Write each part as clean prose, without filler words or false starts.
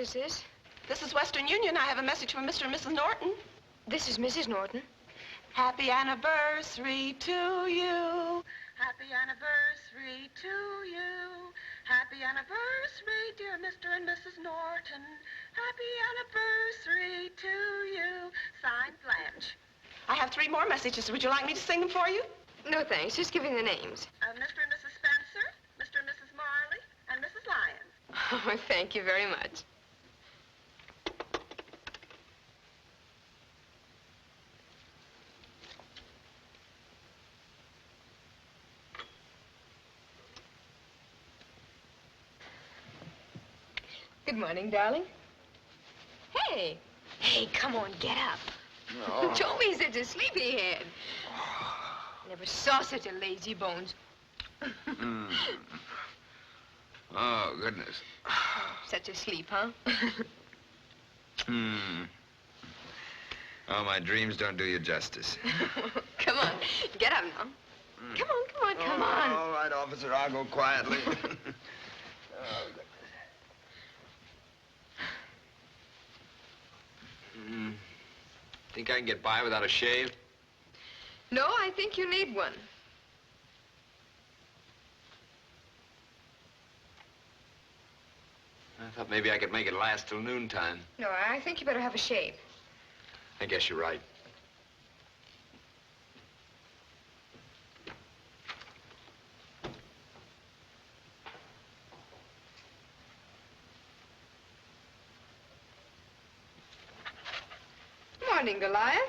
is this? This is Western Union. I have a message from Mr. and Mrs. Norton. This is Mrs. Norton. Happy anniversary to you. Happy anniversary to you. Happy anniversary, dear Mr. and Mrs. Norton. Happy anniversary to you. Signed, Blanche. I have 3 more messages. Would you like me to sing them for you? No, thanks. Just give me the names. Mr. and Mrs. Spencer, Mr. and Mrs. Marley, and Mrs. Lyons. Oh, thank you very much. Good morning, darling. Hey. Hey, come on, get up. No. Don't be such a sleepyhead. Never saw such a lazy bones. Oh, goodness. Such a sleep, huh? Oh, my dreams don't do you justice. Come on, get up now. Come on, come on. All right, officer, I'll go quietly. Oh, goodness. Think I can get by without a shave? No, I think you need one. I thought maybe I could make it last till noontime. No, I think you better have a shave. I guess you're right. Morning, Goliath.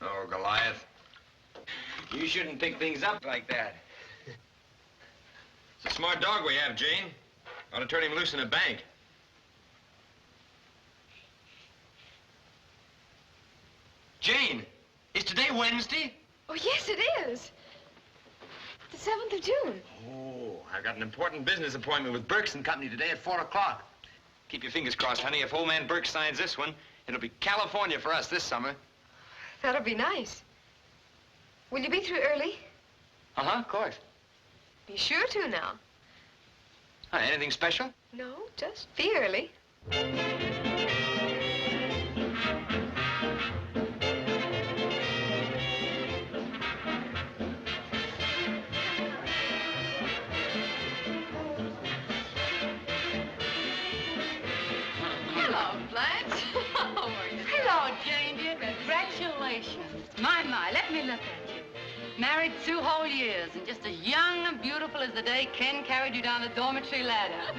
Oh, Goliath. You shouldn't pick things up like that. It's a smart dog we have, Jane. Ought to turn him loose in a bank. Jane, is today Wednesday? Oh, yes, it is. The 7th of June. Oh, I've got an important business appointment with Burks and Company today at 4 o'clock. Keep your fingers crossed, honey. If old man Burke signs this one, it'll be California for us this summer. That'll be nice. Will you be through early? Uh-huh, of course. Be sure to now. Anything special? No, just be early. Hello, Blanche. How are you? Hello, Jane, dear. Congratulations. My, let me look at you. Married 2 whole years and just as young and beautiful as the day Ken carried you down the dormitory ladder.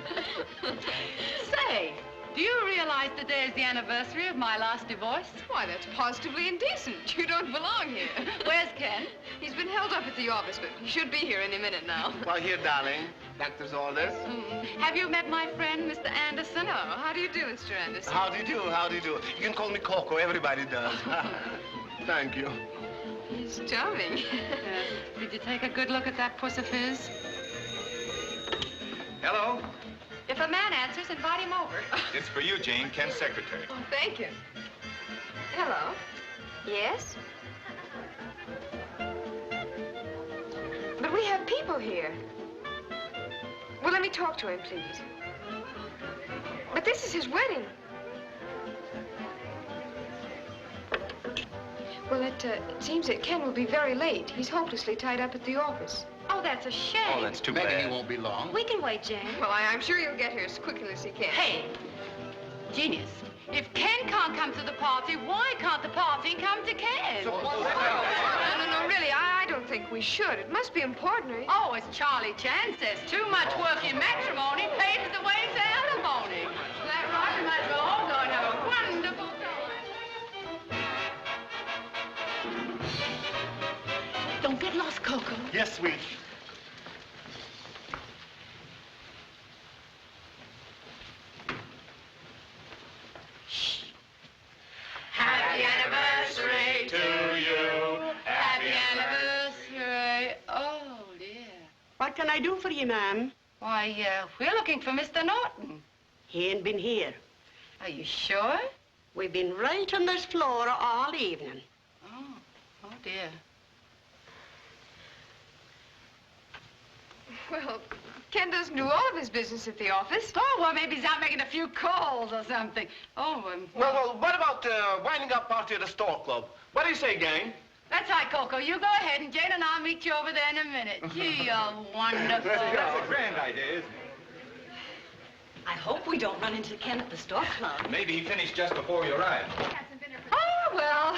Say, do you realize today is the anniversary of my last divorce? Why, that's positively indecent. You don't belong here. Where's Ken? He's been held up at the office, but he should be here any minute now. Well, here, darling. Doctor's orders. Have you met my friend, Mr. Anderson? No, how do you do, Mr. Anderson? How do you do? How do you do? You can call me Coco. Everybody does. Thank you. He's charming. Did you take a good look at that puss of his? Hello. If a man answers, invite him over. It's for you, Jane, Ken's secretary. Oh, thank you. Hello. Yes? But we have people here. Well, let me talk to him, please. But this is his wedding. Well, it seems that Ken will be very late. He's hopelessly tied up at the office. Oh, that's a shame. Oh, that's too Begging bad. he won't be long. We can wait, Jane. Well, I'm sure you'll get here as quickly as he can. Hey, genius. If Ken can't come to the party, why can't the party come to Ken? No, really, I don't think we should. It must be important. Oh, as Charlie Chan says, too much work in matrimony pays the way to alimony. Is that right? We might as well all go and have a wonderful time. Don't get lost, Coco. Yes, sweet. Happy anniversary to you. Happy anniversary. Oh, dear. What can I do for you, ma'am? Why, we're looking for Mr. Norton. He ain't been here. Are you sure? We've been right on this floor all evening. Oh, oh, dear. Well, Ken doesn't do all of his business at the office. Oh, well, maybe he's out making a few calls or something. Oh, Well, what about winding up party at the store club? What do you say, gang? That's right, Coco. You go ahead, and Jane and I'll meet you over there in a minute. Gee, you're wonderful. That's a grand idea, isn't it? I hope we don't run into Ken at the store club. Maybe he finished just before we arrived. Oh, well,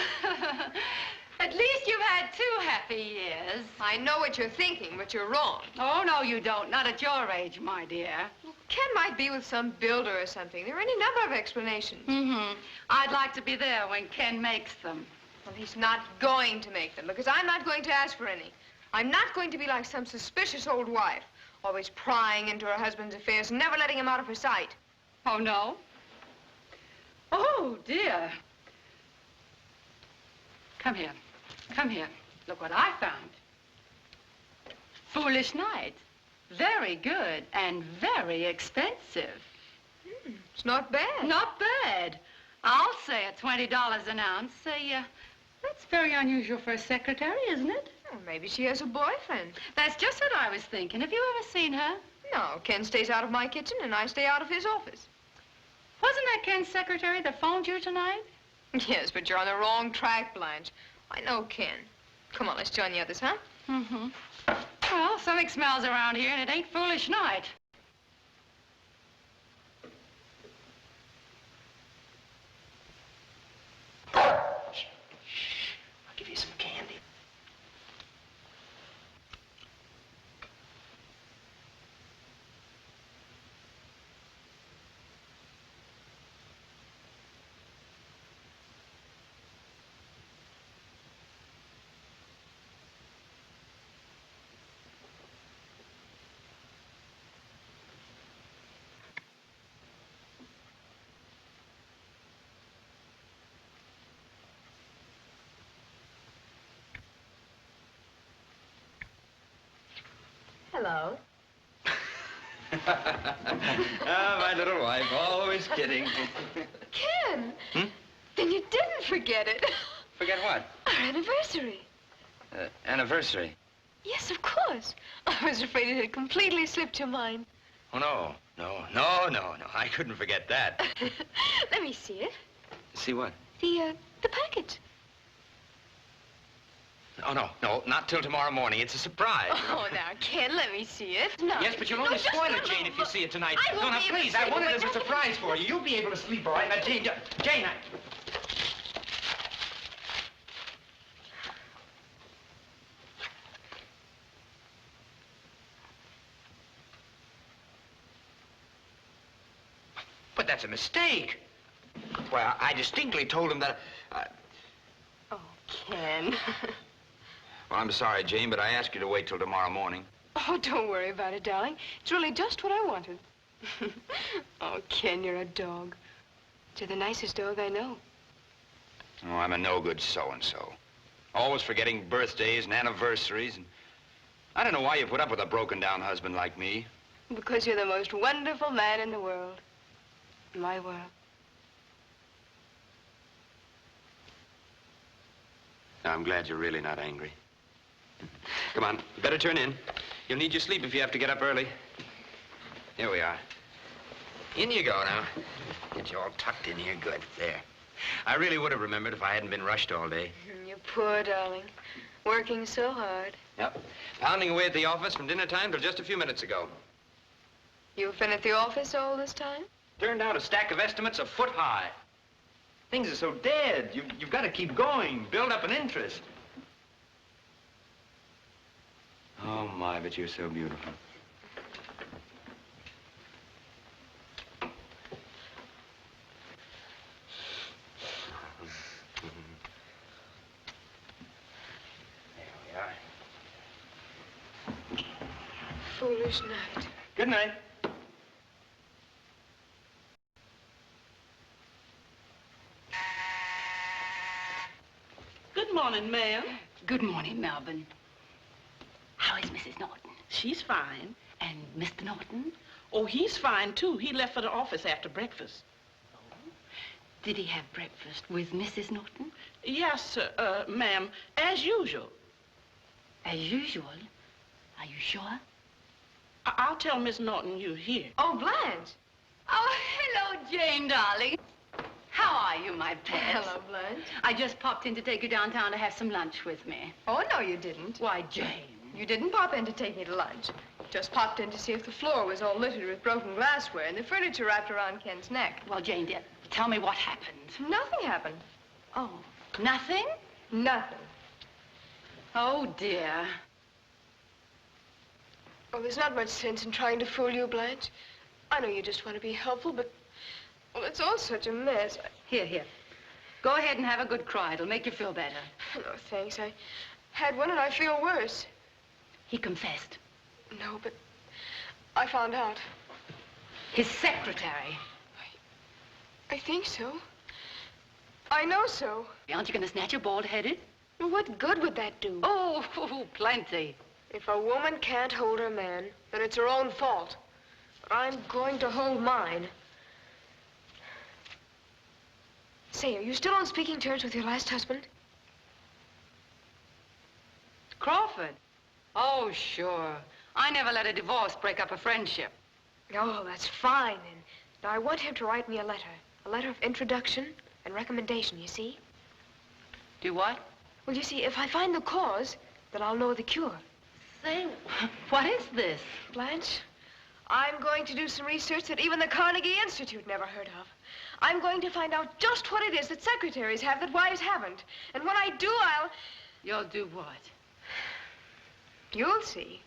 at least you've had 2 happy years. I know what you're thinking, but you're wrong. Oh, no, you don't. Not at your age, my dear. Well, Ken might be with some builder or something. There are any number of explanations. Mm-hmm. I'd like to be there when Ken makes them. Well, he's not going to make them, because I'm not going to ask for any. I'm not going to be like some suspicious old wife, always prying into her husband's affairs and never letting him out of her sight. Oh, no? Oh, dear. Come here. Come here. Look what I found. Foolish Night. Very good and very expensive. It's not bad. Not bad. I'll say at $20 an ounce. That's very unusual for a secretary, isn't it? Well, maybe she has a boyfriend. That's just what I was thinking. Have you ever seen her? No, Ken stays out of my kitchen and I stay out of his office. Wasn't that Ken's secretary that phoned you tonight? Yes, but you're on the wrong track, Blanche. I know Ken. Come on, let's join the others, huh? Mm-hmm. Well, something smells around here, and it ain't Foolish Night. I'll give you some candy. Hello. Ah, my little wife, always kidding. Ken! Then you didn't forget it. Forget what? Our anniversary. Anniversary. Yes, of course. I was afraid it had completely slipped your mind. Oh, no. No. I couldn't forget that. Let me see it. See what? The package. Oh, no, not till tomorrow morning. It's a surprise. Oh, now, Ken, let me see it. No. Yes, but you'll only spoil it, Jane, if you see it tonight. I won't No, be able please, to I sleep, want it but as a surprise for you. You'll be able to sleep, all right? Now, Jane, But that's a mistake. Well, I distinctly told him that... Oh, Ken. Well, I'm sorry, Jane, but I asked you to wait till tomorrow morning. Oh, don't worry about it, darling. It's really just what I wanted. Oh, Ken, you're a dog. You're the nicest dog I know. Oh, I'm a no-good so-and-so. Always forgetting birthdays and anniversaries. And I don't know why you put up with a broken-down husband like me. Because you're the most wonderful man in the world. My world. I'm glad you're really not angry. Come on, you better turn in. You'll need your sleep if you have to get up early. Here we are. In you go now. Get you all tucked in here good. There. I really would have remembered if I hadn't been rushed all day. You poor darling. Working so hard. Yep. Pounding away at the office from dinner time till just a few minutes ago. You've been at the office all this time? Turned out a stack of estimates a foot high. Things are so dead. You've got to keep going, build up an interest. Oh, my, but you're so beautiful. There we are. Foolish night. Good night. Good morning, ma'am. Good morning, Melvin. How is Mrs. Norton? She's fine. And Mr. Norton? Oh, he's fine, too. He left for the office after breakfast. Did he have breakfast with Mrs. Norton? Yes, ma'am, as usual. As usual? Are you sure? I'll tell Miss Norton you're here. Oh, Blanche. Oh, hello, Jane, darling. How are you, my pet? Hello, Blanche. I just popped in to take you downtown to have some lunch with me. Oh, no, you didn't. Why, Jane. You didn't pop in to take me to lunch. Just popped in to see if the floor was all littered with broken glassware and the furniture wrapped around Ken's neck. Well, Jane, dear, tell me what happened. Nothing happened. Oh, nothing? Nothing. Oh, dear. Oh, there's not much sense in trying to fool you, Blanche. I know you just want to be helpful, but, well, it's all such a mess. Here. Go ahead and have a good cry. It'll make you feel better. No, thanks. I had one and I feel worse. He confessed. No, but I found out. His secretary. I think so. I know so. Aren't you going to snatch your bald-headed? Well, what good would that do? Oh, plenty. If a woman can't hold her man, then it's her own fault. But I'm going to hold mine. Say, are you still on speaking terms with your last husband? Crawford? Oh, sure. I never let a divorce break up a friendship. Oh, that's fine, then. Now, I want him to write me a letter. A letter of introduction and recommendation, you see? Do what? Well, you see, if I find the cause, then I'll know the cure. Say, what is this? Blanche, I'm going to do some research that even the Carnegie Institute never heard of. I'm going to find out just what it is that secretaries have that wives haven't. And when I do, You'll do what? You'll see.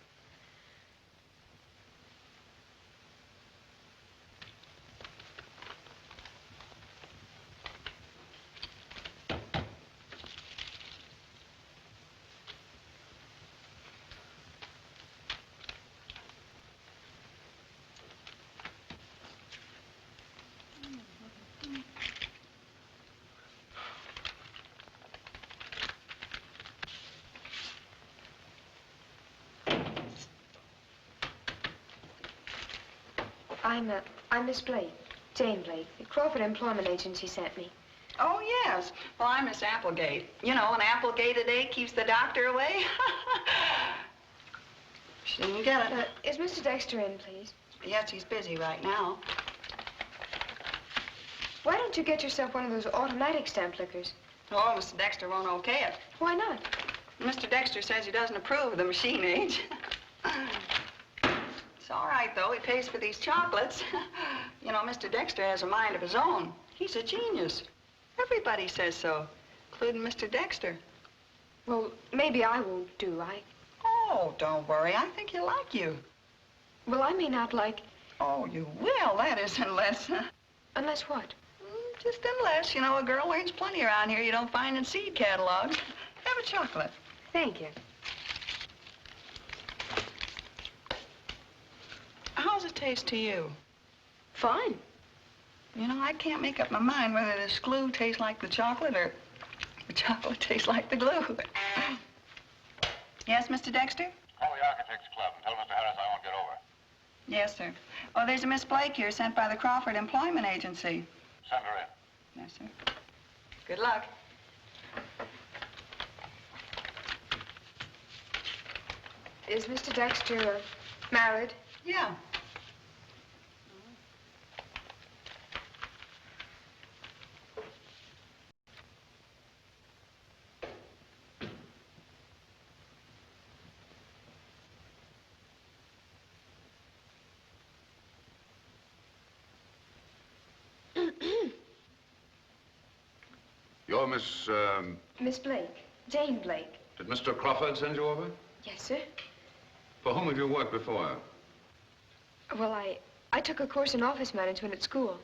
I'm Miss Blake, Jane Blake. The Crawford Employment Agency sent me. Oh, yes. Well, I'm Miss Applegate. You know, an Applegate a day keeps the doctor away. She didn't get it. Is Mr. Dexter in, please? Yes, he's busy right now. Why don't you get yourself one of those automatic stamp lickers? Oh, Mr. Dexter won't okay it. Why not? Mr. Dexter says he doesn't approve of the machine age. It's all right, though. He pays for these chocolates. You know, Mr. Dexter has a mind of his own. He's a genius. Everybody says so, including Mr. Dexter. Well, maybe I won't do. Oh, don't worry. I think he'll like you. Well, I may not like... Oh, you will. That is unless... Unless what? Just unless, you know, a girl learns plenty around here you don't find in seed catalogs. Have a chocolate. Thank you. How's it taste to you? Fine. You know, I can't make up my mind whether this glue tastes like the chocolate or the chocolate tastes like the glue. Yes, Mr. Dexter? Call the Architects Club and tell Mr. Harris I won't get over. Yes, sir. Oh, there's a Miss Blake here sent by the Crawford Employment Agency. Send her in. Yes, sir. Good luck. Is Mr. Dexter married? Yeah. You're Miss, Miss Blake. Jane Blake. Did Mr. Crawford send you over? Yes, sir. For whom have you worked before? Well, I took a course in office management at school.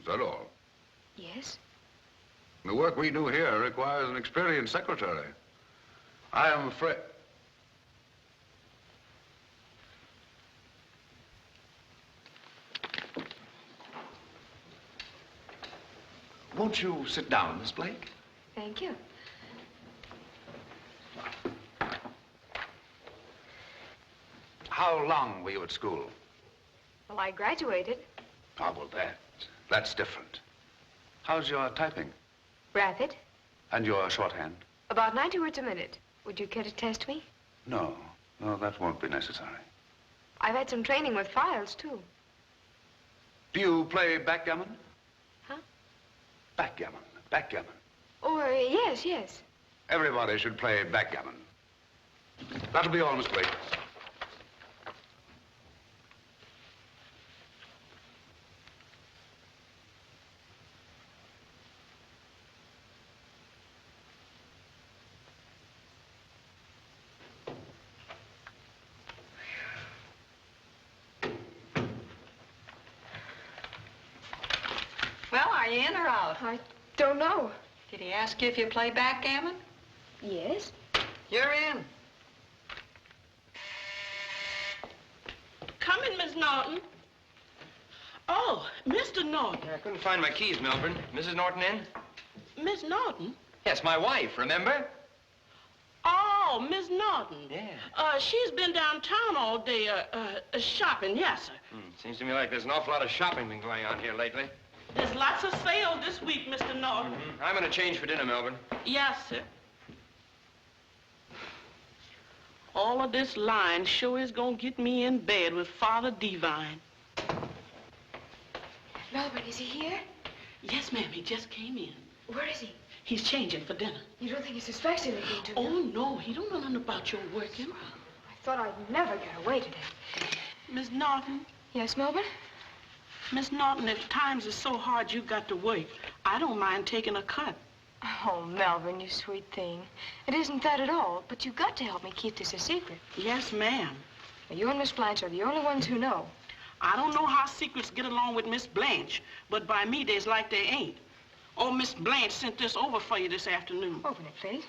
Is that all? Yes. The work we do here requires an experienced secretary. I am afraid... Won't you sit down, Miss Blake? Thank you. How long were you at school? Well, I graduated. Ah, well, that's different. How's your typing? Rapid. And your shorthand? About 90 words a minute. Would you care to test me? No, that won't be necessary. I've had some training with files, too. Do you play backgammon? Huh? Backgammon. Backgammon. Oh, yes, yes. Everybody should play backgammon. That'll be all, Miss Blake. Well, are you in or out? I don't know. Did he ask you if you play backgammon? Yes? You're in. Come in, Miss Norton. Oh, Mr. Norton. I couldn't find my keys, Melbourne. Mrs. Norton in? Miss Norton? Yes, my wife, remember? Oh, Miss Norton. Yeah. She's been downtown all day, shopping, yes, sir. Seems to me like there's an awful lot of shopping been going on here lately. There's lots of sales this week, Mr. Norton. I'm gonna change for dinner, Melbourne. Yes, sir. All of this lying sure is gonna get me in bed with Father Divine. Melbourne, is he here? Yes, ma'am, he just came in. Where is he? He's changing for dinner. You don't think he suspects anything, do you? Oh, no, he don't know nothing about your working. I thought I'd never get away today. Miss Norton, Yes, Melbourne? Miss Norton, if times are so hard you got to work, I don't mind taking a cut. Oh, Melbourne, you sweet thing. It isn't that at all, but you've got to help me keep this a secret. Yes, ma'am. Now, you and Miss Blanche are the only ones who know. I don't know how secrets get along with Miss Blanche, but by me, there's like they ain't. Oh, Miss Blanche sent this over for you this afternoon. Open it, please.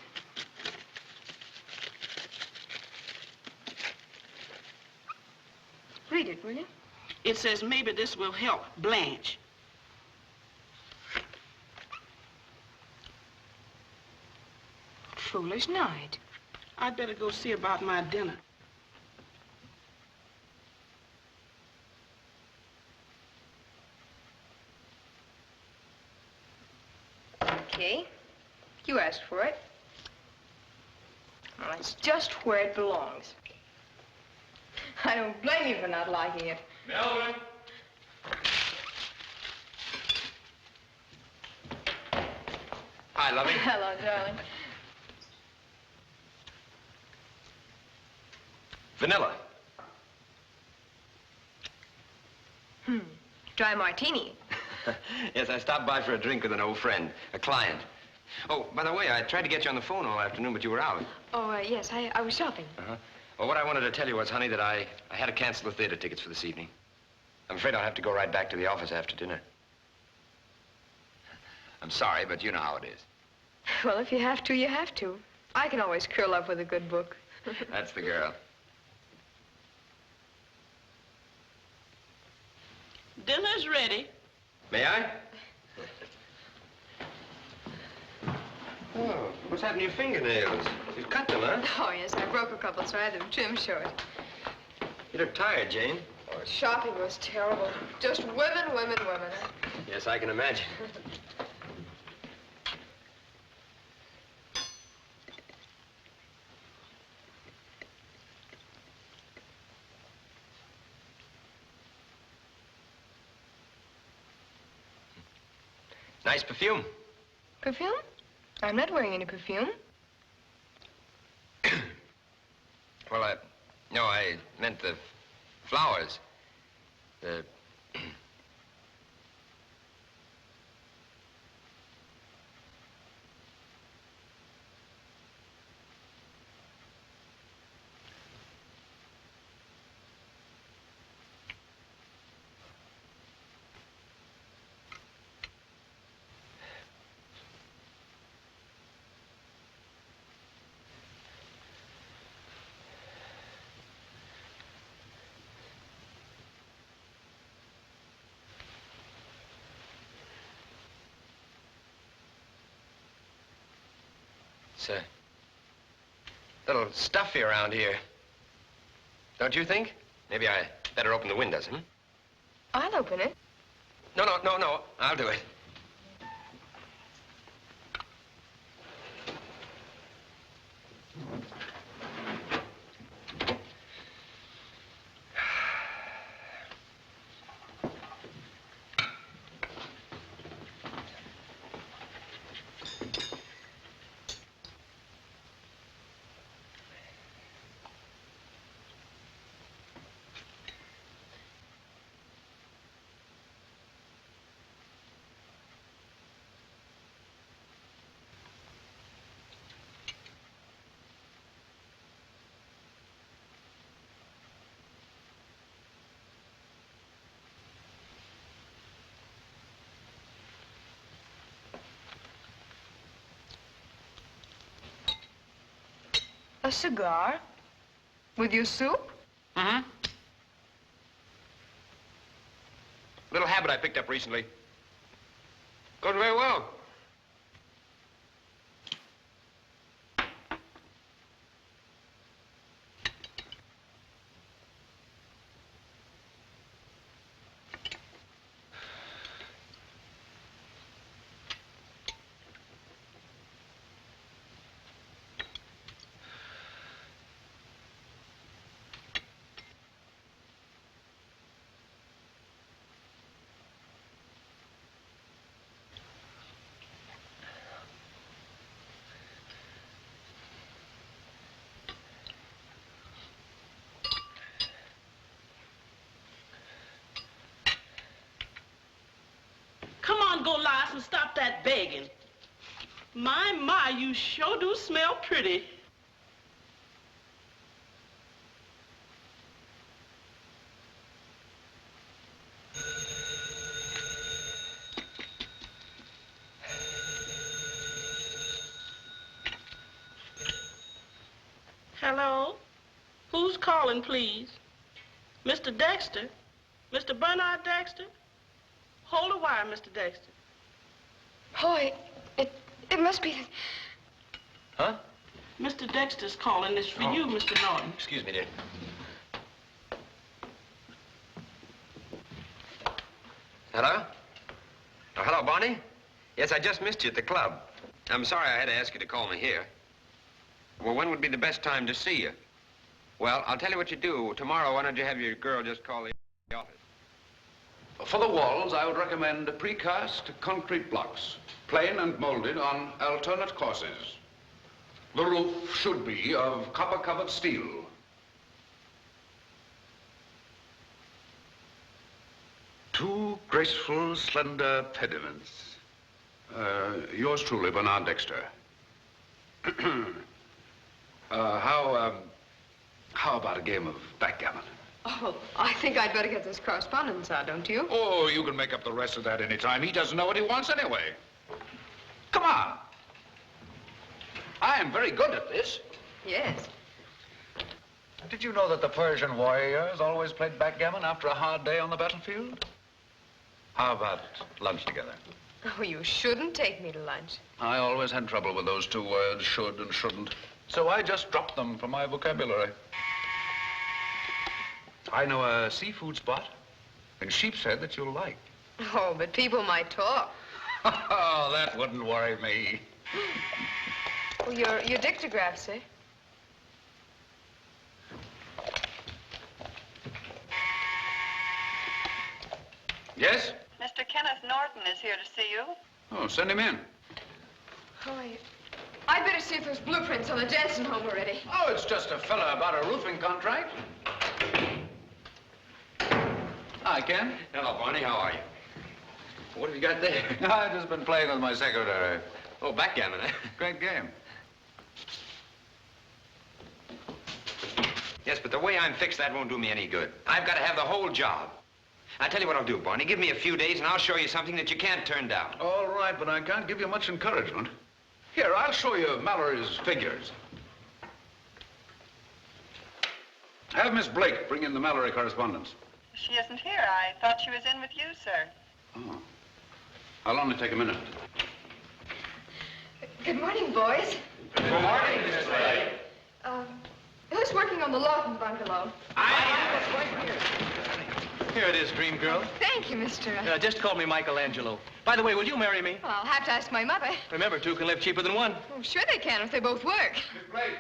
Read it, will you? It says maybe this will help Blanche. Foolish night. I'd better go see about my dinner. Okay. You asked for it. Well, it's just where it belongs. I don't blame you for not liking it. Melbourne! Hi, lovey. Hello, darling. Vanilla. Dry martini. Yes, I stopped by for a drink with an old friend, a client. Oh, by the way, I tried to get you on the phone all afternoon, but you were out. Oh, yes, I was shopping. Well, what I wanted to tell you was, honey, that I had to cancel the theater tickets for this evening. I'm afraid I'll have to go right back to the office after dinner. I'm sorry, but you know how it is. Well, if you have to, you have to. I can always curl up with a good book. That's the girl. Dinner's ready. May I? Oh, what's happened to your fingernails? You've cut them, huh? Oh, yes, I broke a couple, so I had them trimmed short. You look tired, Jane. Oh, shopping was terrible. Just women, women, women. Yes, I can imagine. Nice perfume. Perfume? I'm not wearing any perfume. Well, no, I meant the flowers. The... It's a little stuffy around here. Don't you think? Maybe I better open the windows, hmm? I'll open it. No. I'll do it. A cigar? With your soup? Mm-hmm. Little habit I picked up recently. Goes very well. Come on, go, Lars, and stop that begging. My, you sure do smell pretty. Hello? Who's calling, please? Mr. Dexter? Mr. Bernard Dexter? Hold the wire, Mr. Dexter. Boy, it must be... Huh? Mr. Dexter's calling. It's for you, Mr. Norton. Excuse me, dear. Hello? Oh, hello, Barney? Yes, I just missed you at the club. I'm sorry I had to ask you to call me here. Well, when would be the best time to see you? Well, I'll tell you what you do. Tomorrow, why don't you have your girl just call the office? For the walls, I would recommend precast concrete blocks, plain and molded on alternate courses. The roof should be of copper-covered steel. Two graceful, slender pediments. Yours truly, Bernard Dexter. How about a game of backgammon? Oh, I think I'd better get this correspondence out, don't you? Oh, you can make up the rest of that any time. He doesn't know what he wants anyway. Come on. I am very good at this. Yes. Did you know that the Persian warriors always played backgammon after a hard day on the battlefield? How about lunch together? Oh, you shouldn't take me to lunch. I always had trouble with those two words, should and shouldn't. So I just dropped them from my vocabulary. I know a seafood spot in Sheepshead that you'll like. Oh, but people might talk. Oh, that wouldn't worry me. Oh, your dictagraphs, eh? Yes? Mr. Kenneth Norton is here to see you. Oh, send him in. Oh, I'd better see if those blueprints on the Jensen home are ready. Oh, it's just a fella about a roofing contract. Hi, Ken. Hello, Barney. How are you? What have you got there? I've just been playing with my secretary. Oh, backgammon, eh? Great game. Yes, but the way I'm fixed, that won't do me any good. I've got to have the whole job. I'll tell you what I'll do, Barney. Give me a few days, and I'll show you something that you can't turn down. All right, but I can't give you much encouragement. Here, I'll show you Mallory's figures. Have Miss Blake bring in the Mallory correspondence. She isn't here. I thought she was in with you, sir. Oh. I'll only take a minute. Good morning, boys. Good morning, Miss Blake. Who's working on the Lawton bungalow? I am. It's right here. Here it is, dream girl. Thank you, Mr. Just call me Michelangelo. By the way, will you marry me? Well, I'll have to ask my mother. Remember, two can live cheaper than one. Oh, sure they can if they both work. Miss Blake!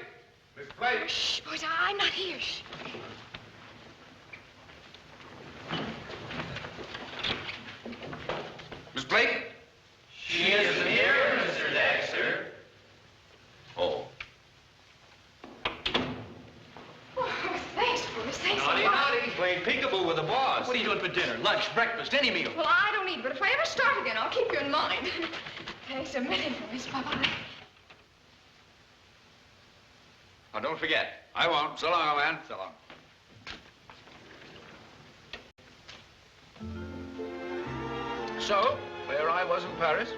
Miss Blake! Shh, boys, I'm not here. Shh. Miss Blake? She isn't here, Mr. Dexter. Oh. Oh, thanks, boys. Thanks a lot. Naughty. Playing peekaboo with the boss. What are you doing for dinner? Lunch, breakfast, any meal? Well, I don't eat, but if I ever start again, I'll keep you in mind. Thanks a million, boys. Bye-bye. Oh, don't forget. I won't. So long, old man. So long. So, there I was in Paris,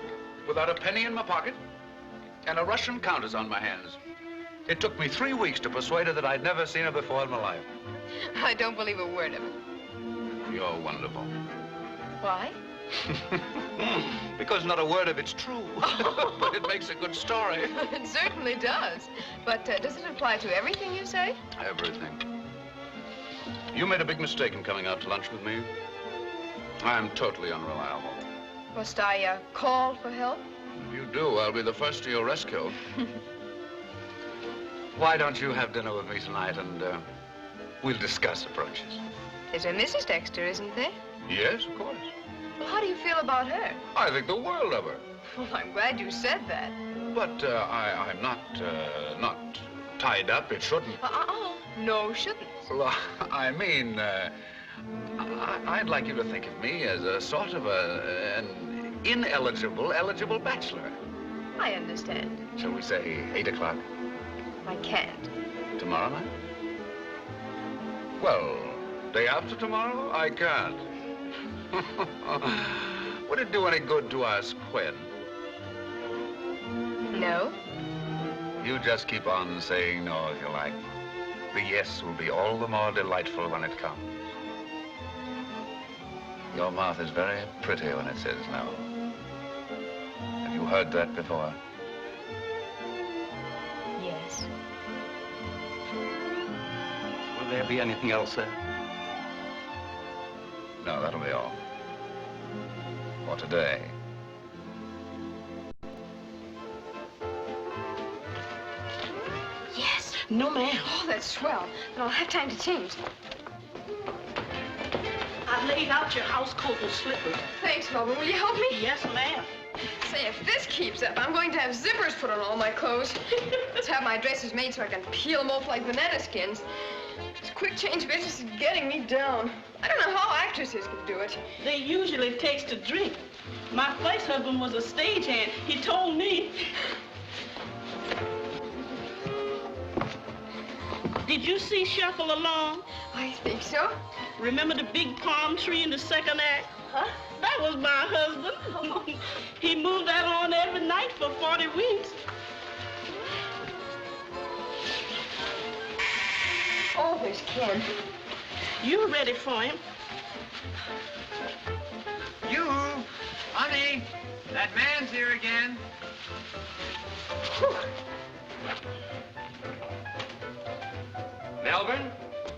without a penny in my pocket, and a Russian countess on my hands. It took me 3 weeks to persuade her that I'd never seen her before in my life. I don't believe a word of it. You're wonderful. Why? Because not a word of it's true. But it makes a good story. It certainly does. But does it apply to everything you say? Everything. You made a big mistake in coming out to lunch with me. I am totally unreliable. Must I call for help? If you do, I'll be the first to your rescue. Why don't you have dinner with me tonight and we'll discuss approaches. There's a Mrs. Dexter, isn't there? Yes, of course. Well, how do you feel about her? I think the world of her. Well, I'm glad you said that. But I'm not tied up. It shouldn't. No, shouldn't. Well, I mean, I'd like you to think of me as a sort of an eligible bachelor. I understand. Shall we say 8 o'clock? I can't. Tomorrow night? Well, day after tomorrow, I can't. Would it do any good to ask when? No. You just keep on saying no if you like. The yes will be all the more delightful when it comes. Your mouth is very pretty when it says no. Have you heard that before? Yes. Will there be anything else, sir? No, that'll be all. For today. Yes. No, ma'am. Oh, that's swell. Then I'll have time to change. I laid out your house coat and slippers. Thanks, Melvin. Will you help me? Yes, ma'am. Say, if this keeps up, I'm going to have zippers put on all my clothes. Let's have my dresses made so I can peel them off like banana skins. This quick change business is getting me down. I don't know how actresses can do it. They usually takes to drink. My first husband was a stagehand. He told me. Did you see Shuffle Along? I think so. Remember the big palm tree in the second act? Huh? That was my husband. He moved that on every night for 40 weeks. Oh, there's Ken. You ready for him? You, honey, that man's here again. Whew. Melbourne?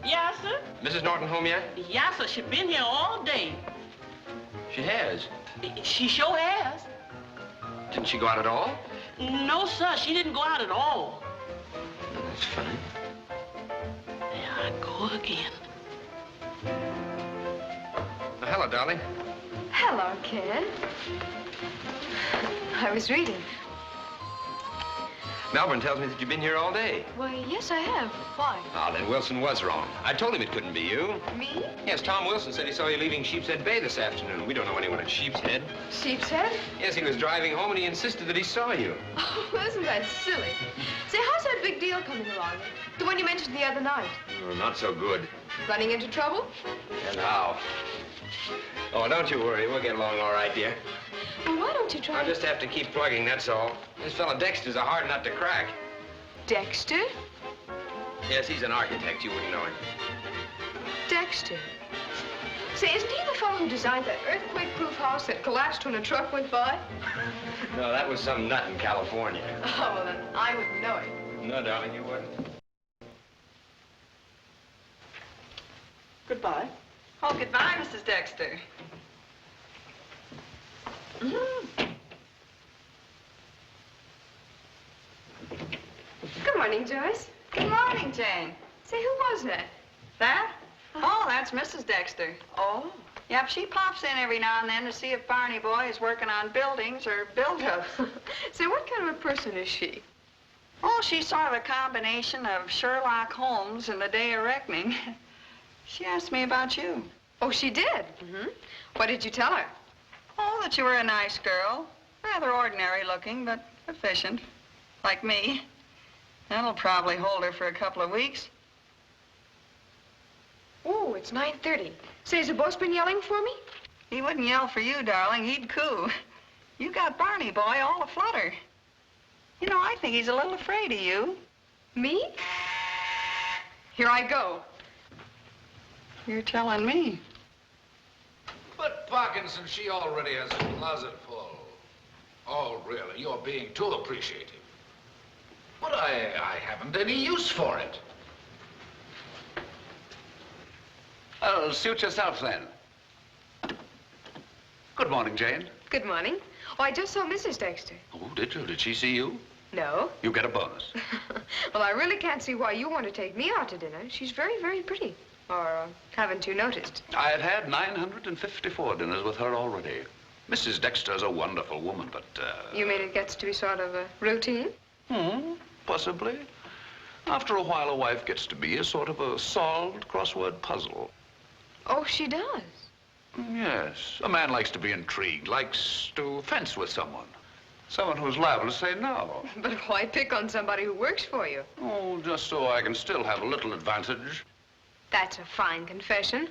Yes, sir. Mrs. Norton home yet? Yes, sir. She been here all day. She has. She sure has. Didn't she go out at all? No, sir. She didn't go out at all. That's fine. There I go again. Oh, hello, darling. Hello, Ken. I was reading. Melbourne tells me that you've been here all day. Why, yes, I have. Why? Ah, then Wilson was wrong. I told him it couldn't be you. Me? Yes, Tom Wilson said he saw you leaving Sheepshead Bay this afternoon. We don't know anyone at Sheepshead. Sheepshead? Yes, he was driving home and he insisted that he saw you. Oh, isn't that silly? Say, how's that big deal coming along? The one you mentioned the other night. Oh, not so good. Running into trouble? And how? Oh, don't you worry. We'll get along all right, dear. Well, why don't you try... I'll just have to keep plugging, that's all. This fellow Dexter's a hard nut to crack. Dexter? Yes, he's an architect. You wouldn't know him. Dexter. Say, isn't he the fellow who designed that earthquake-proof house that collapsed when a truck went by? No, that was some nut in California. Oh, well, then I wouldn't know it. No, darling, you wouldn't. Goodbye. Oh, goodbye, Mrs. Dexter. Good morning, Joyce. Good morning, Jane. Say, who was that? That? Oh, that's Mrs. Dexter. Oh. Yep, she pops in every now and then to see if Barney boy is working on buildings or build-ups. Say, what kind of a person is she? Oh, she's sort of a combination of Sherlock Holmes and the Day of Reckoning. She asked me about you. Oh, she did? Mm-hmm. What did you tell her? Oh, that you were a nice girl. Rather ordinary looking, but efficient. Like me. That'll probably hold her for a couple of weeks. Oh, it's 9:30. Say, has the boss been yelling for me? He wouldn't yell for you, darling. He'd coo. You got Barney boy all aflutter. You know, I think he's a little afraid of you. Me? Here I go. You're telling me. But Parkinson, she already has a closet full. Oh, really, you're being too appreciative. But I haven't any use for it. Well, suit yourself, then. Good morning, Jane. Good morning. Oh, I just saw Mrs. Dexter. Oh, did you? Did she see you? No. You get a bonus. Well, I really can't see why you want to take me out to dinner. She's very, very pretty. Or haven't you noticed? I've had 954 dinners with her already. Mrs. Dexter's a wonderful woman, but, You mean it gets to be sort of a routine? Possibly. After a while, a wife gets to be a sort of a solved crossword puzzle. Oh, she does? Yes. A man likes to be intrigued, likes to fence with someone. Someone who's liable to say no. But why pick on somebody who works for you? Oh, just so I can still have a little advantage. That's a fine confession.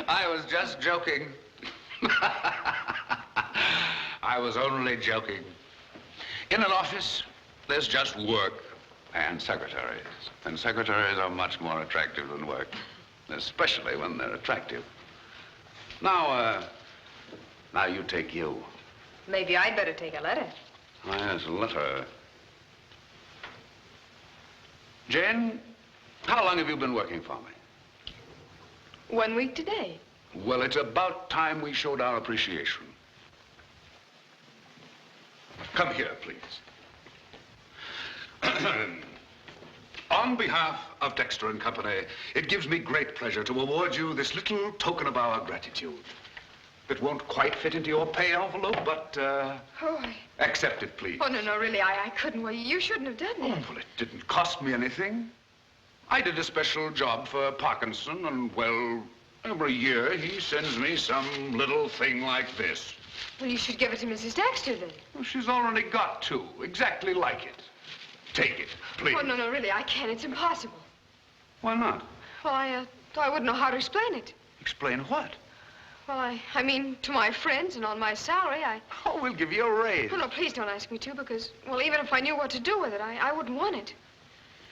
I was just joking. I was only joking. In an office, there's just work and secretaries. And secretaries are much more attractive than work, especially when they're attractive. Now you take you. Maybe I'd better take a letter. Oh, yes, a letter. Jane, how long have you been working for me? 1 week today. Well, it's about time we showed our appreciation. Come here, please. On behalf of Dexter and Company, it gives me great pleasure to award you this little token of our gratitude. It won't quite fit into your pay envelope, but, accept it, please. Oh, no, really, I couldn't. Well, you shouldn't have done that. Oh, well, it didn't cost me anything. I did a special job for Parkinson, and, well, every year he sends me some little thing like this. Well, you should give it to Mrs. Dexter, then. Well, she's already got two, exactly like it. Take it, please. Oh, no, really, I can't. It's impossible. Why not? Well, I wouldn't know how to explain it. Explain what? Well, I mean, to my friends and on my salary, Oh, we'll give you a raise. Oh, no, please don't ask me to, because, well, even if I knew what to do with it, I wouldn't want it.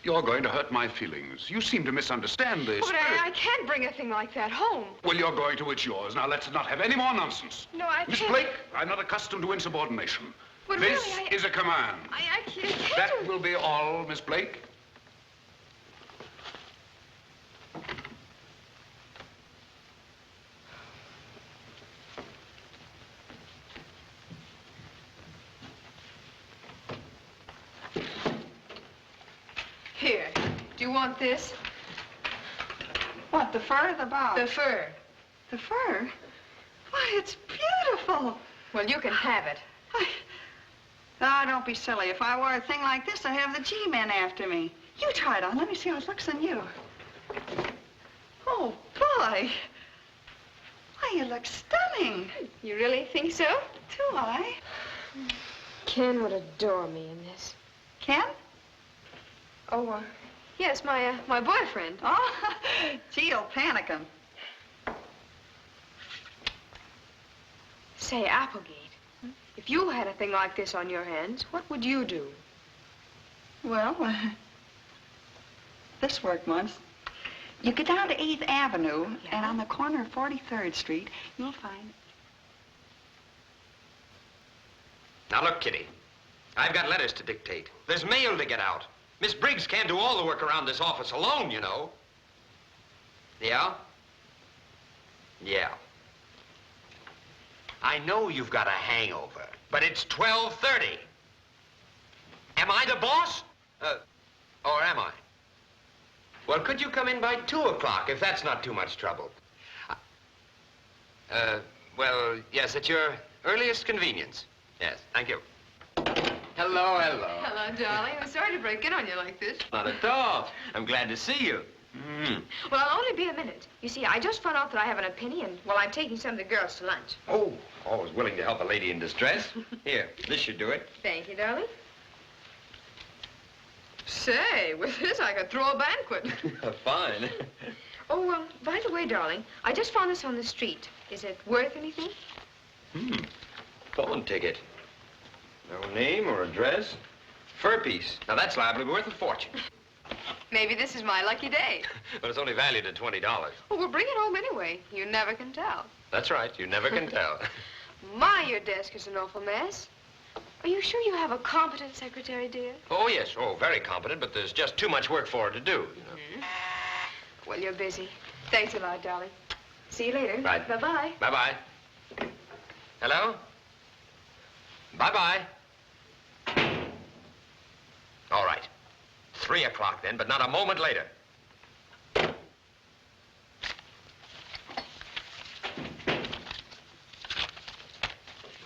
You're going to hurt my feelings. You seem to misunderstand this. Oh, but I can't bring a thing like that home. Well, you're going to. It's yours. Now, let's not have any more nonsense. No, I Miss can't. Blake, I'm not accustomed to insubordination. But this really, is a command. I can't. That will be all, Miss Blake. Here. Do you want this? What, the fur or the bob? The fur. The fur? Why, it's beautiful. Well, you can have it. Ah, don't be silly. If I wore a thing like this, I'd have the G-men after me. You try it on. Let me see how it looks on you. Oh, boy. Why, you look stunning. You really think so? Do I? Ken would adore me in this. Ken? Oh, yes, my boyfriend. Oh, gee, you'll panic him. Say, Applegate, if you had a thing like this on your hands, what would you do? Well, this worked once. You get down to 8th Avenue, and on the corner of 43rd Street, you'll find... Now, look, Kitty. I've got letters to dictate. There's mail to get out. Miss Briggs can't do all the work around this office alone, you know. Yeah? Yeah. I know you've got a hangover, but it's 12:30. Am I the boss? Or am I? Well, could you come in by 2 o'clock, if that's not too much trouble? Well, yes, at your earliest convenience. Yes, thank you. Hello, hello. Hello, darling. I'm sorry to break in on you like this. Not at all. I'm glad to see you. Well, I'll only be a minute. You see, I just found out that I haven't a penny, and, well, I'm taking some of the girls to lunch. Oh, always willing to help a lady in distress. Here, this should do it. Thank you, darling. Say, with this, I could throw a banquet. Fine. Oh, well, by the way, darling, I just found this on the street. Is it worth anything? Phone ticket. No name or address. Fur piece. Now, that's liable to be worth a fortune. Maybe this is my lucky day. But it's only valued at $20. Well, we'll bring it home anyway. You never can tell. That's right. You never can tell. My, your desk is an awful mess. Are you sure you have a competent secretary, dear? Oh, yes. Oh, very competent, but there's just too much work for her to do, you know. Well, you're busy. Thanks a lot, darling. See you later. Right. Bye-bye. Bye-bye. Hello? Bye-bye. All right. 3 o'clock then, but not a moment later.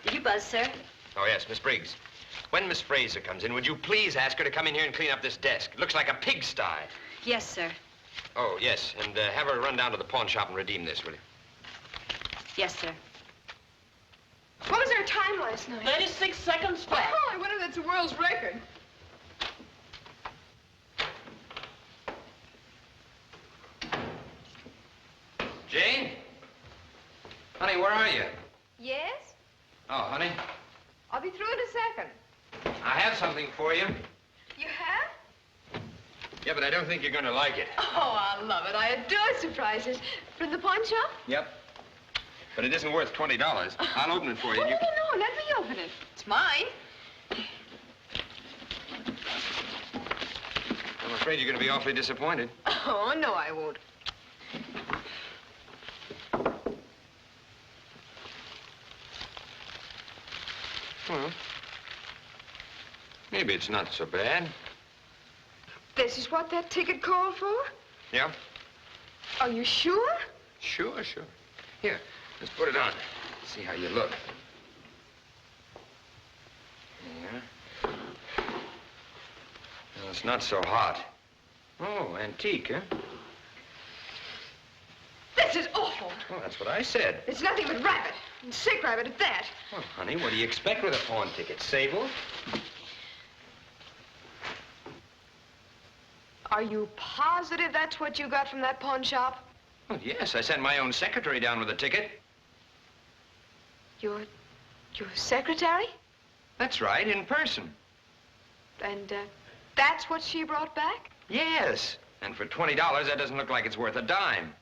Did you buzz, sir? Oh, yes, Miss Briggs. When Miss Fraser comes in, would you please ask her to come in here and clean up this desk? It looks like a pigsty. Yes, sir. Oh, yes, and have her run down to the pawn shop and redeem this, will you? Yes, sir. What was our time last night? 36 seconds flat. Oh, I wonder if that's a world's record. Jane? Honey, where are you? Yes? Oh, honey, I'll be through in a second. I have something for you. You have? Yeah, but I don't think you're going to like it. Oh, I love it. I adore surprises. From the pawn shop? Yep. But it isn't worth $20. I'll open it for you. Oh, no, let me open it. It's mine. I'm afraid you're going to be awfully disappointed. Oh, no, I won't. Well, maybe it's not so bad. This is what that ticket called for? Yeah? Are you sure? Sure, sure. Here, let's put it on. See how you look. Yeah. Well, it's not so hot. Oh, antique, huh? This is awful. Well, that's what I said. It's nothing but rabbit. And sick rabbit at that. Well, honey, what do you expect with a pawn ticket? Sable? Are you positive that's what you got from that pawn shop? Well, yes, I sent my own secretary down with a ticket. Your secretary? That's right, in person. And, that's what she brought back? Yes. And for $20, that doesn't look like it's worth a dime.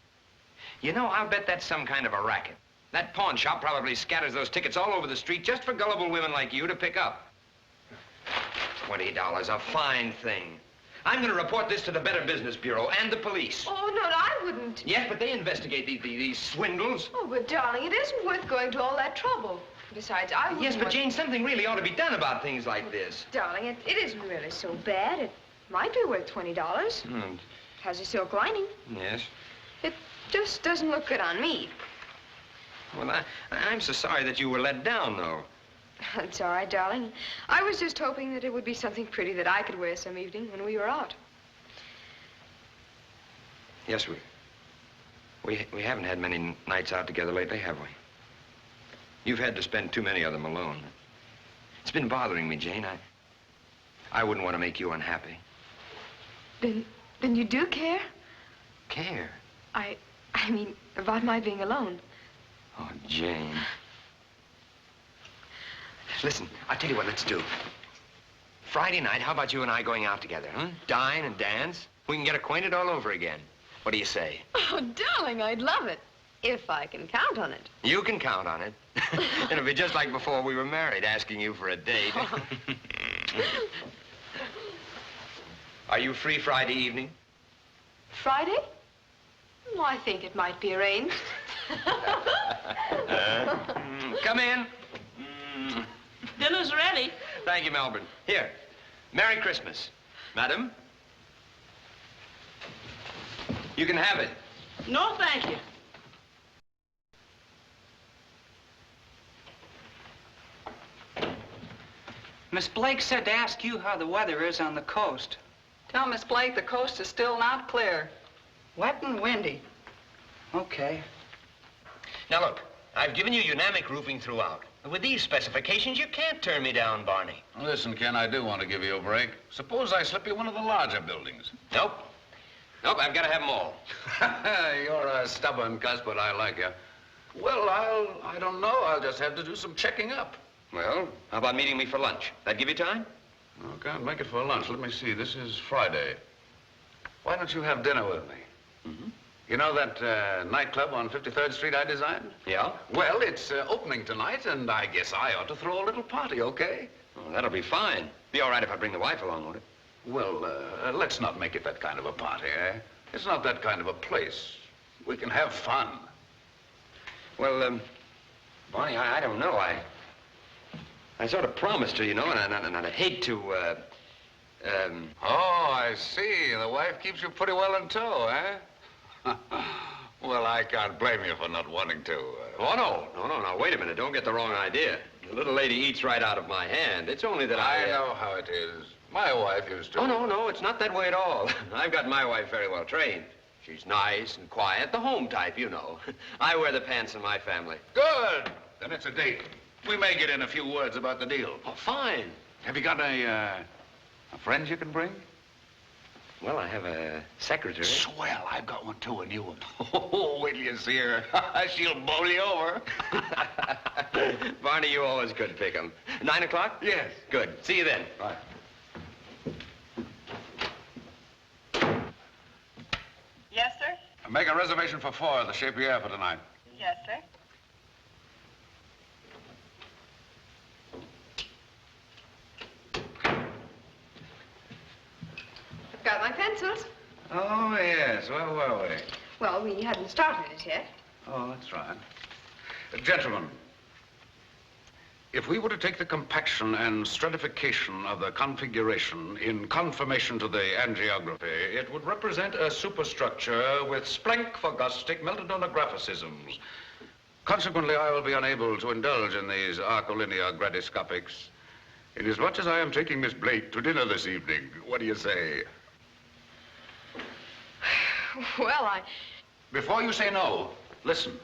You know, I'll bet that's some kind of a racket. That pawn shop probably scatters those tickets all over the street just for gullible women like you to pick up. $20, a fine thing. I'm going to report this to the Better Business Bureau and the police. Oh, no, I wouldn't. Yes, but they investigate these swindles. Oh, but darling, it isn't worth going to all that trouble. Besides, I wouldn't Yes, but want... Jane, something really ought to be done about things like this. Darling, it isn't really so bad. It might be worth $20. Hmm. Has a silk lining. Yes. It just doesn't look good on me. Well, I'm so sorry that you were let down, though. It's all right, darling. I was just hoping that it would be something pretty that I could wear some evening when we were out. Yes, we haven't had many nights out together lately, have we? You've had to spend too many of them alone. It's been bothering me, Jane. I wouldn't want to make you unhappy. Then you do care? Care? I mean, about my being alone. Oh, Jane. Listen, I'll tell you what, let's do. Friday night, how about you and I going out together, huh? Dine and dance. We can get acquainted all over again. What do you say? Oh, darling, I'd love it. If I can count on it. You can count on it. It'll be just like before we were married, asking you for a date. Are you free Friday evening? Friday? Well, I think it might be arranged. Come in. Dinner's ready. Thank you, Melbourne. Here. Merry Christmas. Madam? You can have it. No, thank you. Miss Blake said to ask you how the weather is on the coast. Tell Miss Blake the coast is still not clear. Wet and windy. Okay. Now, look, I've given you unamic roofing throughout. With these specifications, you can't turn me down, Barney. Listen, Ken, I do want to give you a break. Suppose I slip you one of the larger buildings. Nope. Nope, I've got to have them all. You're a stubborn cuss, but I like you. Well, I don't know. I'll just have to do some checking up. Well, how about meeting me for lunch? That give you time? Oh, can't make it for lunch. Let me see. This is Friday. Why don't you have dinner with me? Mm-hmm. You know that nightclub on 53rd Street I designed? Yeah? Well, it's opening tonight, and I guess I ought to throw a little party, okay? Oh, that'll be fine. Be all right if I bring the wife along, won't it? Well, let's not make it that kind of a party, eh? It's not that kind of a place. We can have fun. Well, Bonnie, I don't know. I sort of promised her, you know, and I'd hate to, Oh, I see. The wife keeps you pretty well in tow, eh? Well, I can't blame you for not wanting to. Oh, no. No, wait a minute. Don't get the wrong idea. The little lady eats right out of my hand. It's only that I know how it is. My wife used to. Oh, no, it's not that way at all. I've got my wife very well trained. She's nice and quiet, the home type, you know. I wear the pants in my family. Good. Then it's a date. We may get in a few words about the deal. Oh, fine. Have you got a friend you can bring? Well, I have a secretary. Swell. I've got one, too, a new one. Oh, wait till you see her. She'll bowl you over. Barney, you always could pick 'em. 9 o'clock? Yes. Good. See you then. Right. Yes, sir? Make a reservation for 4 at the Shapier for tonight. Yes, sir. I've got my pencils. Oh, yes. Where were we? Well, we hadn't started it yet. Oh, that's right. Gentlemen, if we were to take the compaction and stratification of the configuration in conformation to the angiography, it would represent a superstructure with splank-phagostic melanographicisms. Consequently, I will be unable to indulge in these arcolinear gradiscopics, inasmuch as I am taking Miss Blake to dinner this evening. What do you say? Well, Before you say no, listen.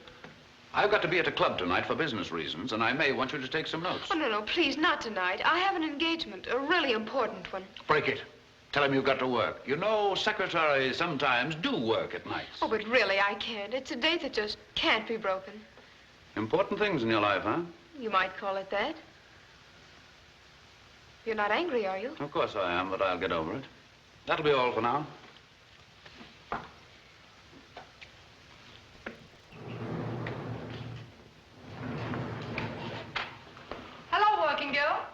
I've got to be at a club tonight for business reasons, and I may want you to take some notes. Oh, no, please, not tonight. I have an engagement, a really important one. Break it. Tell him you've got to work. You know, secretaries sometimes do work at nights. Oh, but really, I can't. It's a date that just can't be broken. Important things in your life, huh? You might call it that. You're not angry, are you? Of course I am, but I'll get over it. That'll be all for now. Hello, working girl.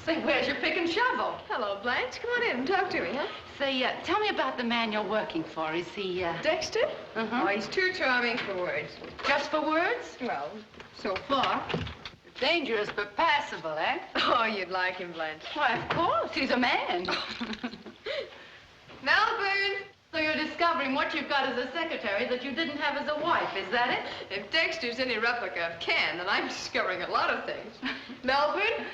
Say, where's your pick and shovel? Hello, Blanche. Come on in and talk to me, huh? Say, tell me about the man you're working for. Is he, Dexter? Uh-huh. Oh, he's too charming for words. Just for words? Well, so far. Dangerous but passable, eh? Oh, you'd like him, Blanche. Why, of course. He's a man. Melbourne! So you're discovering what you've got as a secretary that you didn't have as a wife, is that it? If Dexter's any replica of Ken, then I'm discovering a lot of things. Melbourne?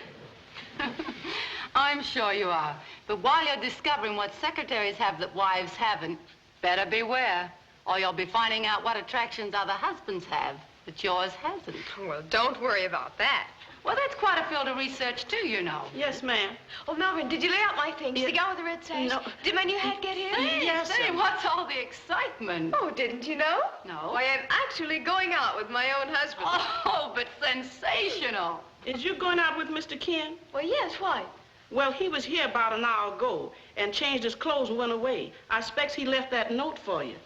I'm sure you are. But while you're discovering what secretaries have that wives haven't, better beware, or you'll be finding out what attractions other husbands have that yours hasn't. Well, don't worry about that. Well, that's quite a field of research, too, you know. Yes, ma'am. Oh, Melbourne, did you lay out my things? The gown with the red sash? No. Did my new hat get here? Say, what's all the excitement? Oh, didn't you know? No. Why, I'm actually going out with my own husband. Oh, but sensational. Is you going out with Mr. Ken? Well, yes, why? Well, he was here about an hour ago and changed his clothes and went away. I expect he left that note for you.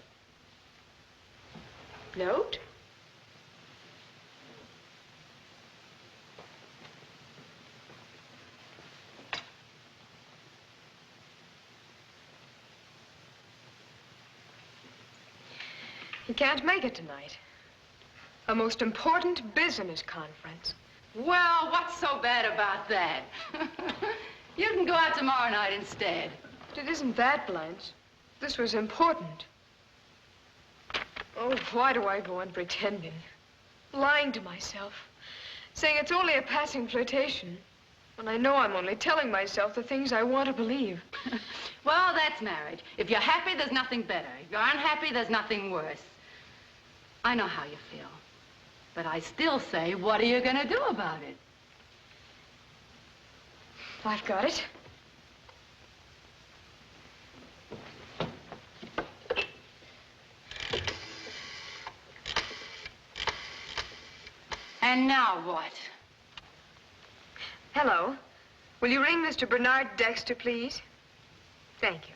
Note? He can't make it tonight. A most important business conference. Well, what's so bad about that? You can go out tomorrow night instead. But it isn't that, Blanche. This was important. Oh, why do I go on pretending? Lying to myself. Saying it's only a passing flirtation. When I know I'm only telling myself the things I want to believe. Well, that's marriage. If you're happy, there's nothing better. If you're unhappy, there's nothing worse. I know how you feel. But I still say, what are you going to do about it? I've got it. And now what? Hello. Will you ring Mr. Bernard Dexter, please? Thank you.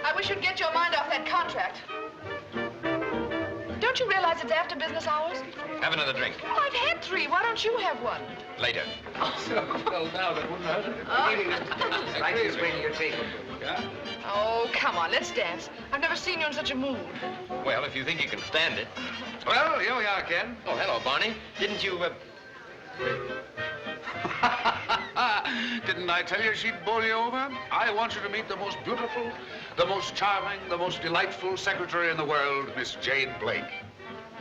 I wish you'd get your mind off that contract. Don't you realize it's after business hours? Have another drink. Well, I've had 3. Why don't you have one? Later. Well, now that wouldn't hurt. I'd like to wait at your table. Yeah? Oh, come on, let's dance. I've never seen you in such a mood. Well, if you think you can stand it. Well, here we are, Ken. Oh, hello, Barney. Didn't you, Didn't I tell you she'd bowl you over? I want you to meet the most beautiful, the most charming, the most delightful secretary in the world, Miss Jane Blake.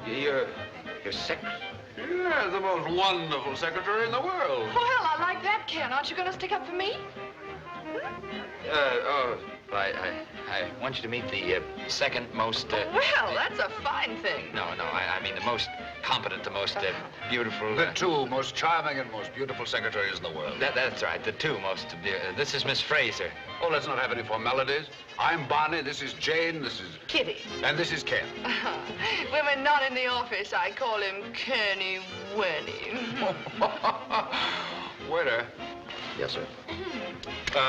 Your secretary? Yeah, the most wonderful secretary in the world. Well, I like that, Ken. Aren't you going to stick up for me? I want you to meet the second most... Well, that's a fine thing. No, I mean the most competent, the most beautiful... The 2 most charming and most beautiful secretaries in the world. That's right, the 2 most... this is Miss Fraser. Oh, let's not have any formalities. I'm Barney, this is Jane, this is... Kitty. And this is Ken. When we're not in the office, I call him Kenny Wendy. Waiter. Yes, sir.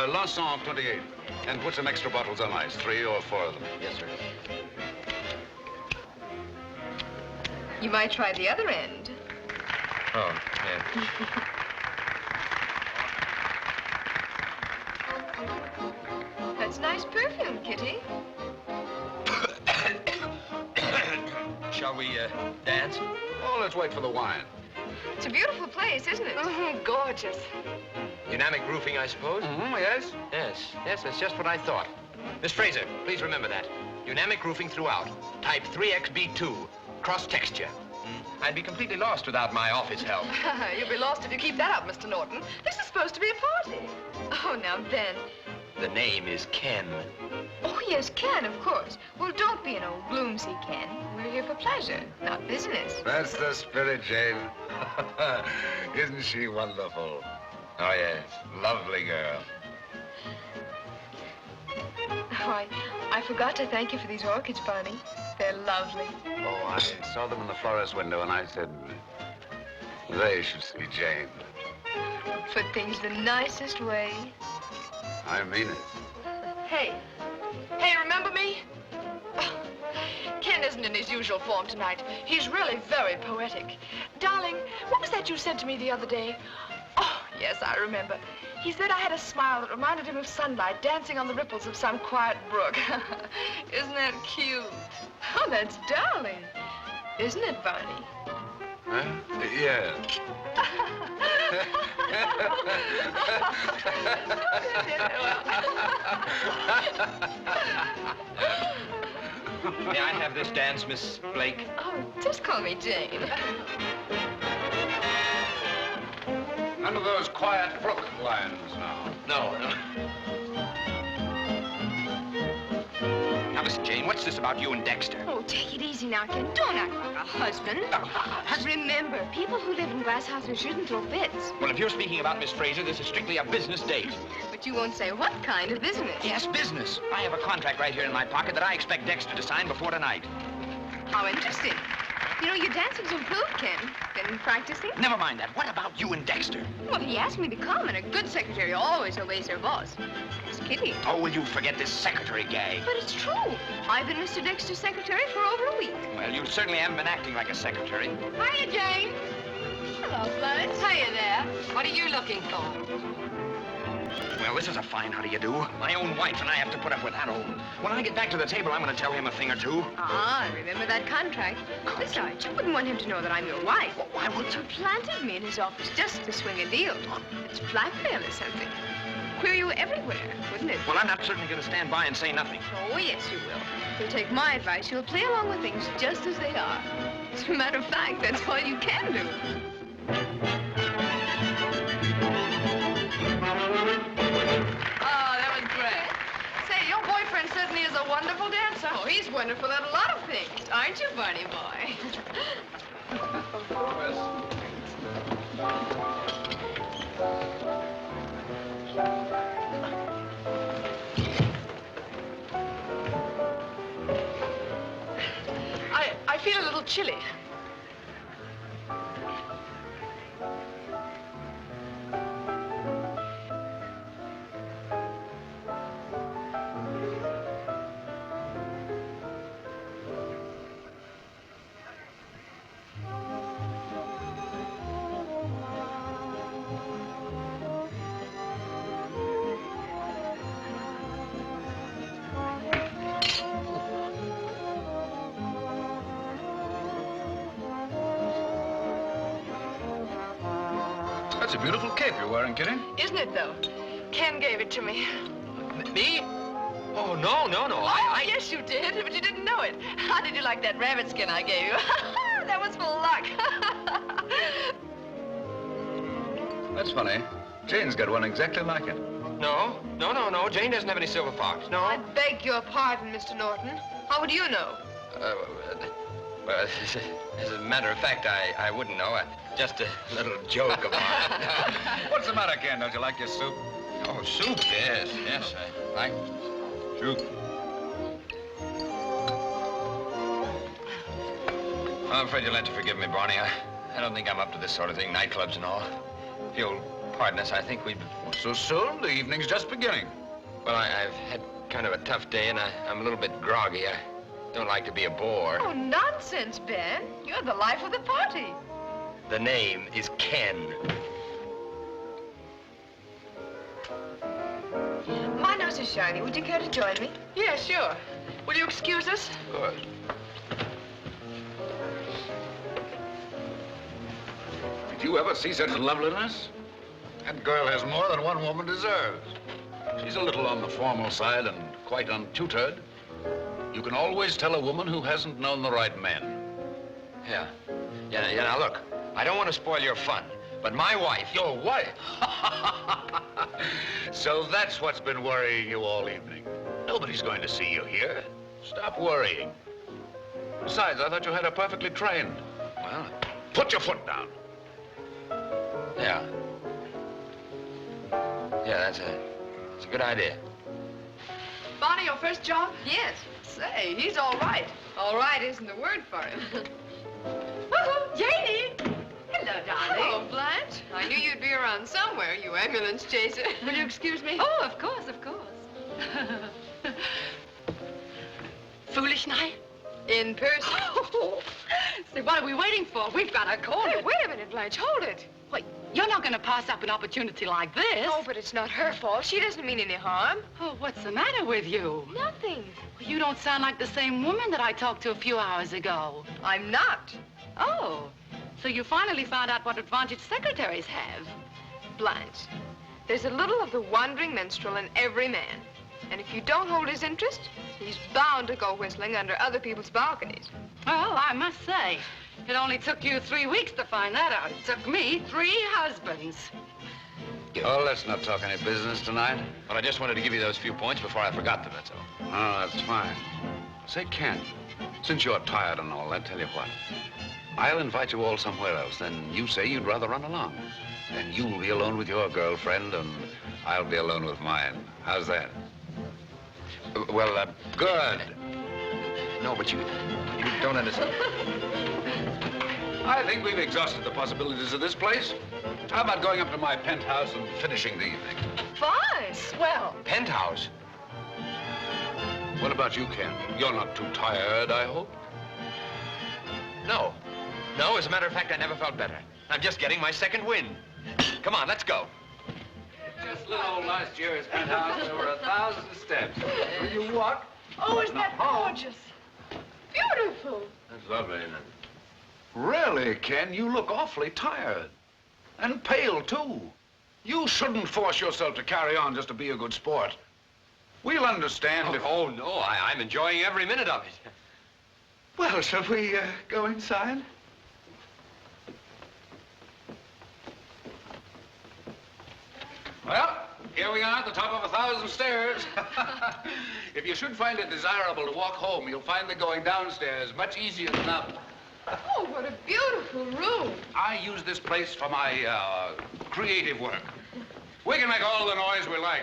L'Ensemble 28. And put some extra bottles on ice, 3 or 4 of them. Yes, sir. You might try the other end. Oh, yeah. That's nice perfume, Kitty. Shall we, dance? Oh, let's wait for the wine. It's a beautiful place, isn't it? Gorgeous. Dynamic roofing, I suppose? Yes. Yes, that's just what I thought. Miss Fraser, please remember that. Dynamic roofing throughout. Type 3XB2. Cross texture. I'd be completely lost without my office help. You'll be lost if you keep that up, Mr. Norton. This is supposed to be a party. Oh, now, Ben. The name is Ken. Oh, yes, Ken, of course. Well, don't be an old gloomsy, Ken. We're here for pleasure, not business. That's the spirit, Jane. Isn't she wonderful? Oh, yes. Lovely girl. Oh, I forgot to thank you for these orchids, Barney. They're lovely. Oh, I saw them in the florist window, and I said, they should see Jane. Put things the nicest way. I mean it. Hey, remember me? Oh, Ken isn't in his usual form tonight. He's really very poetic. Darling, what was that you said to me the other day? Oh, yes, I remember. He said I had a smile that reminded him of sunlight dancing on the ripples of some quiet brook. Isn't that cute? Oh, that's darling. Isn't it, Barney? Huh? Yeah. May I have this dance, Miss Blake? Oh, just call me Jane. None of those quiet brook lines now. No. Now, listen, Jane, what's this about you and Dexter? Oh, take it easy now, Ken. Don't act like a husband. Remember, people who live in glass houses shouldn't throw fits. Well, if you're speaking about Miss Fraser, this is strictly a business date. But you won't say what kind of business. Yes, business. I have a contract right here in my pocket that I expect Dexter to sign before tonight. How interesting. You know, your dancing's improved, Ken. Been practicing? Never mind that. What about you and Dexter? Well, he asked me to come, and a good secretary always obeys her boss. It's Kitty. Oh, will you forget this secretary gag? But it's true. I've been Mr. Dexter's secretary for over a week. Well, you certainly haven't been acting like a secretary. Hiya, Jane. Hello, Bud. Hiya there. What are you looking for? Well, this is a fine how do you do. My own wife and I have to put up with that old. When I get back to the table, I'm going to tell him a thing or two. Ah, remember that contract. Besides, you wouldn't want him to know that I'm your wife. Well, why would you? Planted me in his office just to swing a deal. It's blackmail or something. Queer you everywhere, wouldn't it? Well, I'm not certainly going to stand by and say nothing. Oh, yes, you will. You'll take my advice. You'll play along with things just as they are. As a matter of fact, that's all you can do. Oh, that was great. Say, your boyfriend certainly is a wonderful dancer. Oh, he's wonderful at a lot of things. Aren't you, Barney boy? I feel a little chilly. That's a beautiful cape you're wearing, Kitty. Isn't it, though? Ken gave it to me. Me? Oh, no. Oh, yes, you did, but you didn't know it. How did you like that rabbit skin I gave you? That was for luck. That's funny. Jane's got one exactly like it. No. Jane doesn't have any silver fox. No. I beg your pardon, Mr. Norton. How would you know? Well, as a matter of fact, I wouldn't know. Just a little joke of mine. What's the matter, Ken? Don't you like your soup? Oh, soup? Yes, I like soup. I'm afraid you'll have to forgive me, Barney. I don't think I'm up to this sort of thing, nightclubs and all. If you'll pardon us, I think we'd... So soon? The evening's just beginning. Well, I've had kind of a tough day, and I'm a little bit groggy. I don't like to be a bore. Oh, nonsense, Ben. You're the life of the party. The name is Ken. My nose is shiny. Would you care to join me? Yeah, sure. Will you excuse us? Good. Did you ever see such loveliness? That girl has more than one woman deserves. She's a little on the formal side and quite untutored. You can always tell a woman who hasn't known the right men. Yeah, now look, I don't want to spoil your fun, but my wife... Your wife? So that's what's been worrying you all evening. Nobody's going to see you here. Stop worrying. Besides, I thought you had her perfectly trained. Well... Put your foot down. Yeah, that's a good idea. Bonnie, your first job? Yes. Say, he's all right. All right isn't the word for him. Woohoo! Janie! Hello, darling. Hello, Blanche. I knew you'd be around somewhere, you ambulance chaser. Will you excuse me? Oh, of course, of course. Foolish night? In person. Say, what are we waiting for? We've got a corner. Hey, wait a minute, Blanche. Hold it. Wait, you're not going to pass up an opportunity like this. Oh, but it's not her fault. She doesn't mean any harm. Oh, what's the matter with you? Nothing. Well, you don't sound like the same woman that I talked to a few hours ago. I'm not. Oh, so you finally found out what advantage secretaries have. Blanche, there's a little of the wandering minstrel in every man. And if you don't hold his interest, he's bound to go whistling under other people's balconies. Well, I must say, it only took you 3 weeks to find that out. It took me 3 husbands. Oh, let's not talk any business tonight. Well, I just wanted to give you those few points before I forgot them, that's all. Oh, that's fine. Say, Ken, since you're tired and all that, tell you what. I'll invite you all somewhere else, then you say you'd rather run along. Then you'll be alone with your girlfriend, and I'll be alone with mine. How's that? Well, Good. No, but you don't understand. I think we've exhausted the possibilities of this place. How about going up to my penthouse and finishing the evening? Fine. Swell. Penthouse? What about you, Ken? You're not too tired, I hope? No, as a matter of fact, I never felt better. I'm just getting my second wind. Come on, let's go. Just little old last year's penthouse. There were 1,000 steps. Will you walk? Oh, isn't that gorgeous? Beautiful. That's lovely, isn't it? Really, Ken, you look awfully tired. And pale, too. You shouldn't force yourself to carry on just to be a good sport. We'll understand if... Oh, no, I'm enjoying every minute of it. Well, shall we go inside? Well, here we are at the top of 1,000 stairs. If you should find it desirable to walk home, you'll find that going downstairs much easier than up. Oh, well, what a beautiful room. I use this place for my creative work. We can make all the noise we like.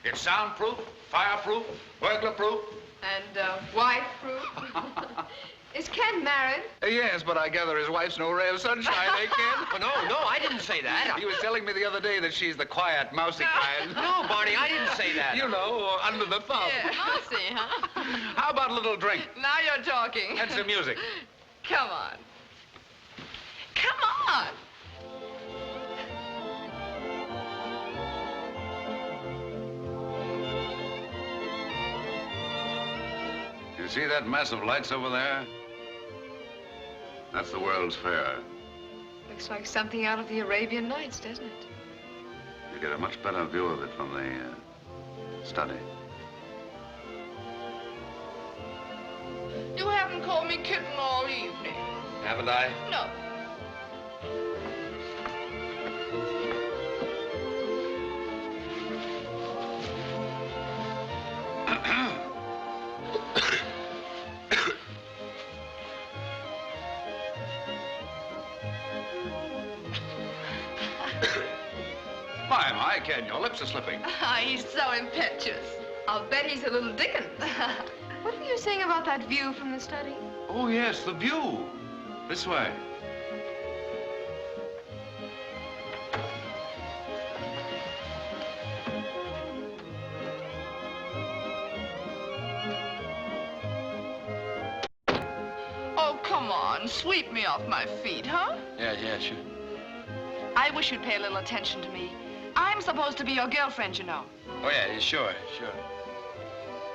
It's soundproof, fireproof, burglar-proof. And wife-proof. Is Ken married? Yes, but I gather his wife's no ray of sunshine, eh, Ken? Oh, no, I didn't say that. He was telling me the other day that she's the quiet, mousy kind. No, Barney, I didn't say that. You know, under the thumb. Yeah, mousy, huh? How about a little drink? Now you're talking. And some music. Come on. Come on. You see that mass of lights over there? That's the World's Fair. Looks like something out of the Arabian Nights, doesn't it? You get a much better view of it from the study. You haven't called me kitten all evening. Haven't I? No. My, Ken, your lips are slipping. He's so impetuous. I'll bet he's a little Dickens. What were you saying about that view from the study? Oh, yes, the view. This way. Oh, come on. Sweep me off my feet, huh? Yeah, sure. I wish you'd pay a little attention to me. I'm supposed to be your girlfriend, you know. Oh, yeah, sure.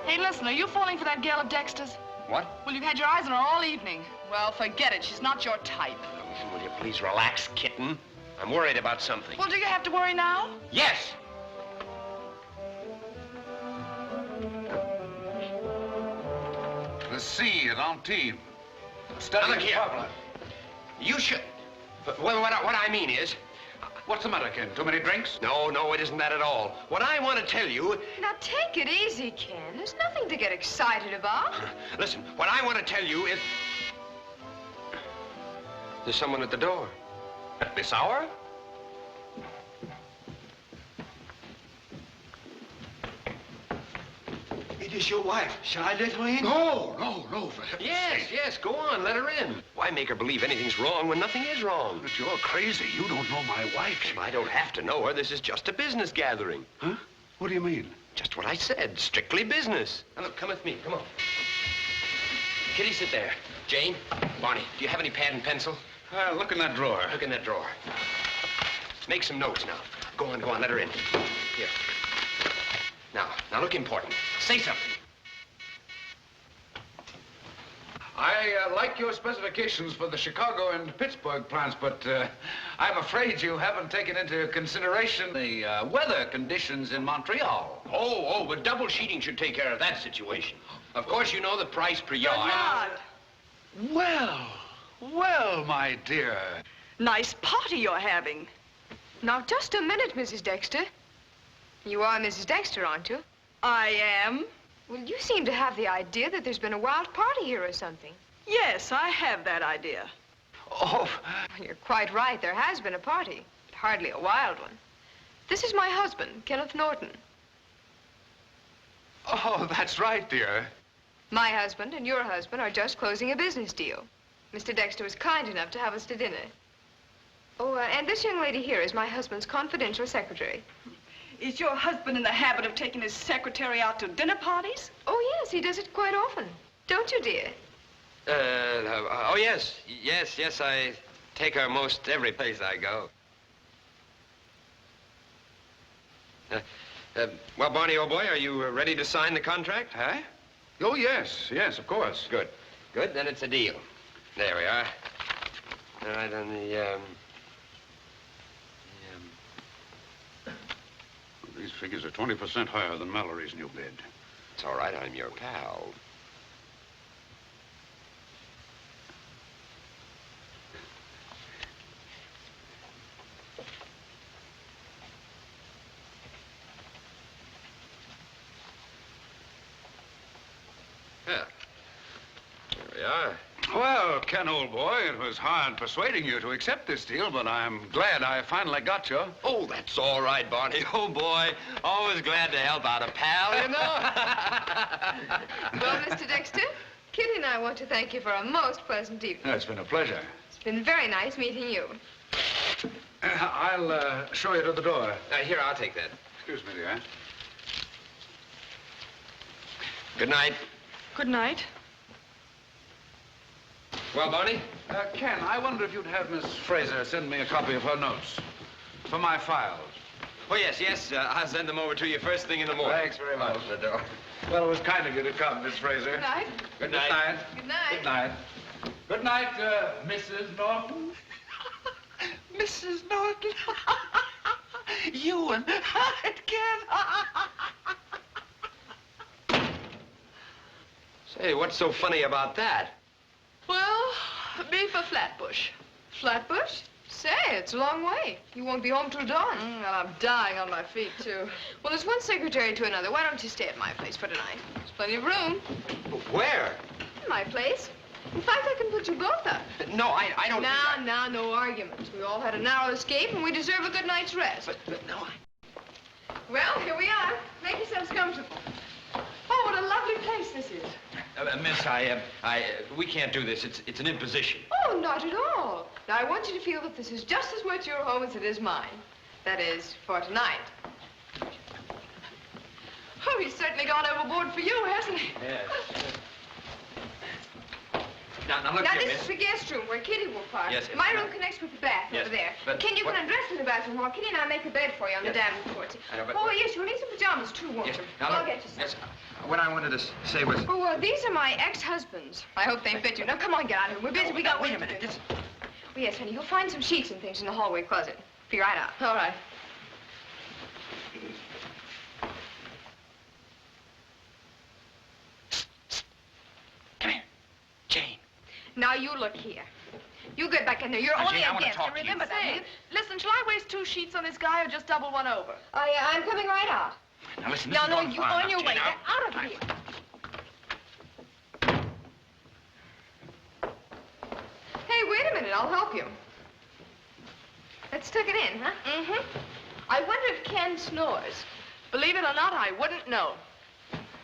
Hey, listen, are you falling for that girl of Dexter's? What? Well, you've had your eyes on her all evening. Well, forget it. She's not your type. Will you please relax, kitten? I'm worried about something. Well, do you have to worry now? Yes! The sea at Antibes. Study Look here. problem. You should... Well, what I mean is... What's the matter, Ken? Too many drinks? No, it isn't that at all. What I want to tell you... Now, take it easy, Ken. There's nothing to get excited about. Listen, what I want to tell you is... There's someone at the door. At this hour? It is your wife. Shall I let her in? No, for heaven's sake. Yes, go on, let her in. Why make her believe anything's wrong when nothing is wrong? But you're crazy. You don't know my wife. I don't have to know her. This is just a business gathering. Huh? What do you mean? Just what I said. Strictly business. Now, look, come with me. Come on. Kitty, sit there. Jane, Barney, do you have any pad and pencil? Look in that drawer. Look in that drawer. Make some notes now. Go on, let her in. Here. Now look important. Say something. I like your specifications for the Chicago and Pittsburgh plants, but I'm afraid you haven't taken into consideration the weather conditions in Montreal. Oh, but double sheeting should take care of that situation. Of course, you know the price per yard. Bernard! Well, my dear. Nice party you're having. Now, just a minute, Mrs. Dexter. You are Mrs. Dexter, aren't you? I am. Well, you seem to have the idea that there's been a wild party here or something. Yes, I have that idea. Oh. You're quite right. There has been a party. Hardly a wild one. This is my husband, Kenneth Norton. Oh, that's right, dear. My husband and your husband are just closing a business deal. Mr. Dexter was kind enough to have us to dinner. Oh, and this young lady here is my husband's confidential secretary. Is your husband in the habit of taking his secretary out to dinner parties? Oh, yes, he does it quite often. Don't you, dear? Oh, yes. Yes, I take her most every place I go. Well, Barney, old boy, are you ready to sign the contract? Huh? Oh, yes, of course. Good, then it's a deal. There we are. All right, on These figures are 20% higher than Mallory's new bid. It's all right, I'm your pal. Yeah. There we are. Well, Ken, old boy, it was hard persuading you to accept this deal, but I'm glad I finally got you. Oh, that's all right, Barney. Oh, boy. Always glad to help out a pal, you know? Well, Mr. Dexter, Kitty and I want to thank you for a most pleasant evening. It's been a pleasure. It's been very nice meeting you. I'll show you to the door. Here, I'll take that. Excuse me, dear. Good night. Good night. Well, Barney? Ken, I wonder if you'd have Miss Fraser send me a copy of her notes for my files. Oh, yes. I'll send them over to you first thing in the morning. Thanks very much. The door. Well, it was kind of you to come, Miss Fraser. Good night. Good night. Good night. Good night. Good night, Mrs. Norton. Mrs. Norton. You and I again. Say, what's so funny about that? Well, me for Flatbush. Flatbush? Say, it's a long way. You won't be home till dawn. Well, I'm dying on my feet, too. Well, there's one secretary to another. Why don't you stay at my place for tonight? There's plenty of room. Where? My place. In fact, I can put you both up. No, I don't... Now, no arguments. We all had a narrow escape, and we deserve a good night's rest. But no, Well, here we are. Make yourselves comfortable. Oh, what a lovely place this is. Miss, we can't do this. It's an imposition. Oh, not at all. Now, I want you to feel that this is just as much your home as it is mine. That is, for tonight. Oh, he's certainly gone overboard for you, hasn't he? Yes. Now look Now, here, this miss. is the guest room where Kitty will park. Yes, My room connects with the bath Yes, over there. but Ken, you what- can undress in the bathroom hall. Kitty and I make a bed for you on Yes. the davenport. I know, but- Oh, yes, you'll need some pajamas, too, won't Yes. you? Now, I'll look, get you some. yes, what I wanted to say was... Oh, these are my ex-husbands. I hope they fit you. Now, come on, get out of here. We're busy. We got wait a work to minute. do. Oh, yes, honey, you'll find some sheets and things in the hallway closet. Be right out. All right. Come here. Jane. Now, you look here. You get back in there. You're Now, only Jane, I a wanna guest. talk And to you. remember that. Say, listen, shall I waste 2 sheets on this guy or just double one over? I'm coming right out. Now, listen, this No, is no, going you far on your enough, way. Jane. Get out of here. Hey, wait a minute. I'll help you. Let's tuck it in, huh? Mm-hmm. I wonder if Ken snores. Believe it or not, I wouldn't know.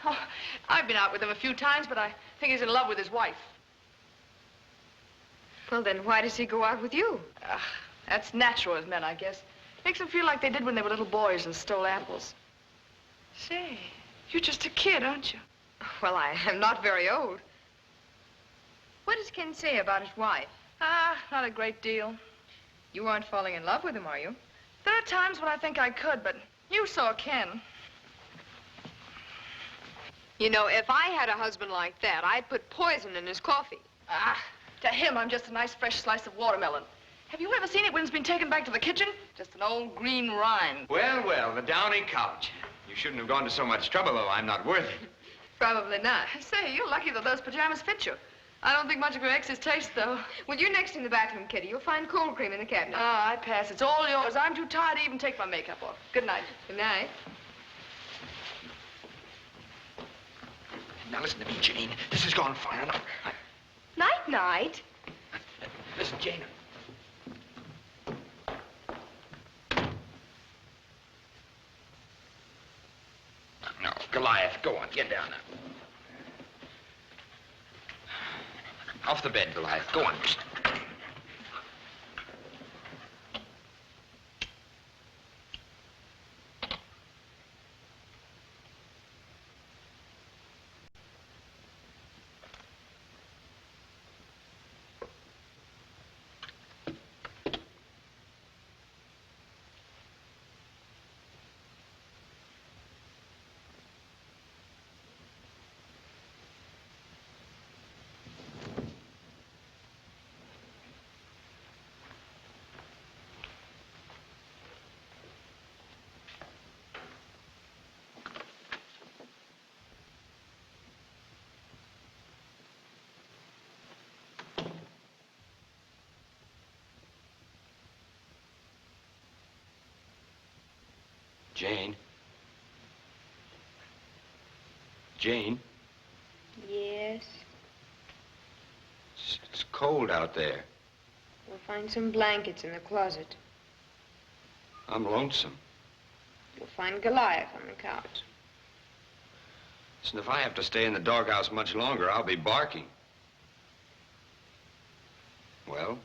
Oh, I've been out with him a few times, but I think he's in love with his wife. Well, then why does he go out with you? That's natural as men, I guess. Makes them feel like they did when they were little boys and stole apples. Say, you're just a kid, aren't you? Well, I am not very old. What does Ken say about his wife? Not a great deal. You aren't falling in love with him, are you? There are times when I think I could, but you saw Ken. You know, if I had a husband like that, I'd put poison in his coffee. To him, I'm just a nice fresh slice of watermelon. Have you ever seen it when it's been taken back to the kitchen? Just an old green rind. Well, the downy couch. You shouldn't have gone to so much trouble, though. I'm not worth it. Probably not. Say, you're lucky that those pajamas fit you. I don't think much of your ex's taste, though. Well, you're next in the bathroom, Kitty. You'll find cold cream in the cabinet. I pass. It's all yours. I'm too tired to even take my makeup off. Good night. Good night. Now, listen to me, Jane. This has gone far enough. Night-night. Listen, Jane. No, Goliath, go on. Get down now. Off the bed, Goliath. Go on. Jane. Jane. Yes. It's cold out there. We'll find some blankets in the closet. I'm lonesome. We'll find Goliath on the couch. Listen, if I have to stay in the doghouse much longer, I'll be barking. Well,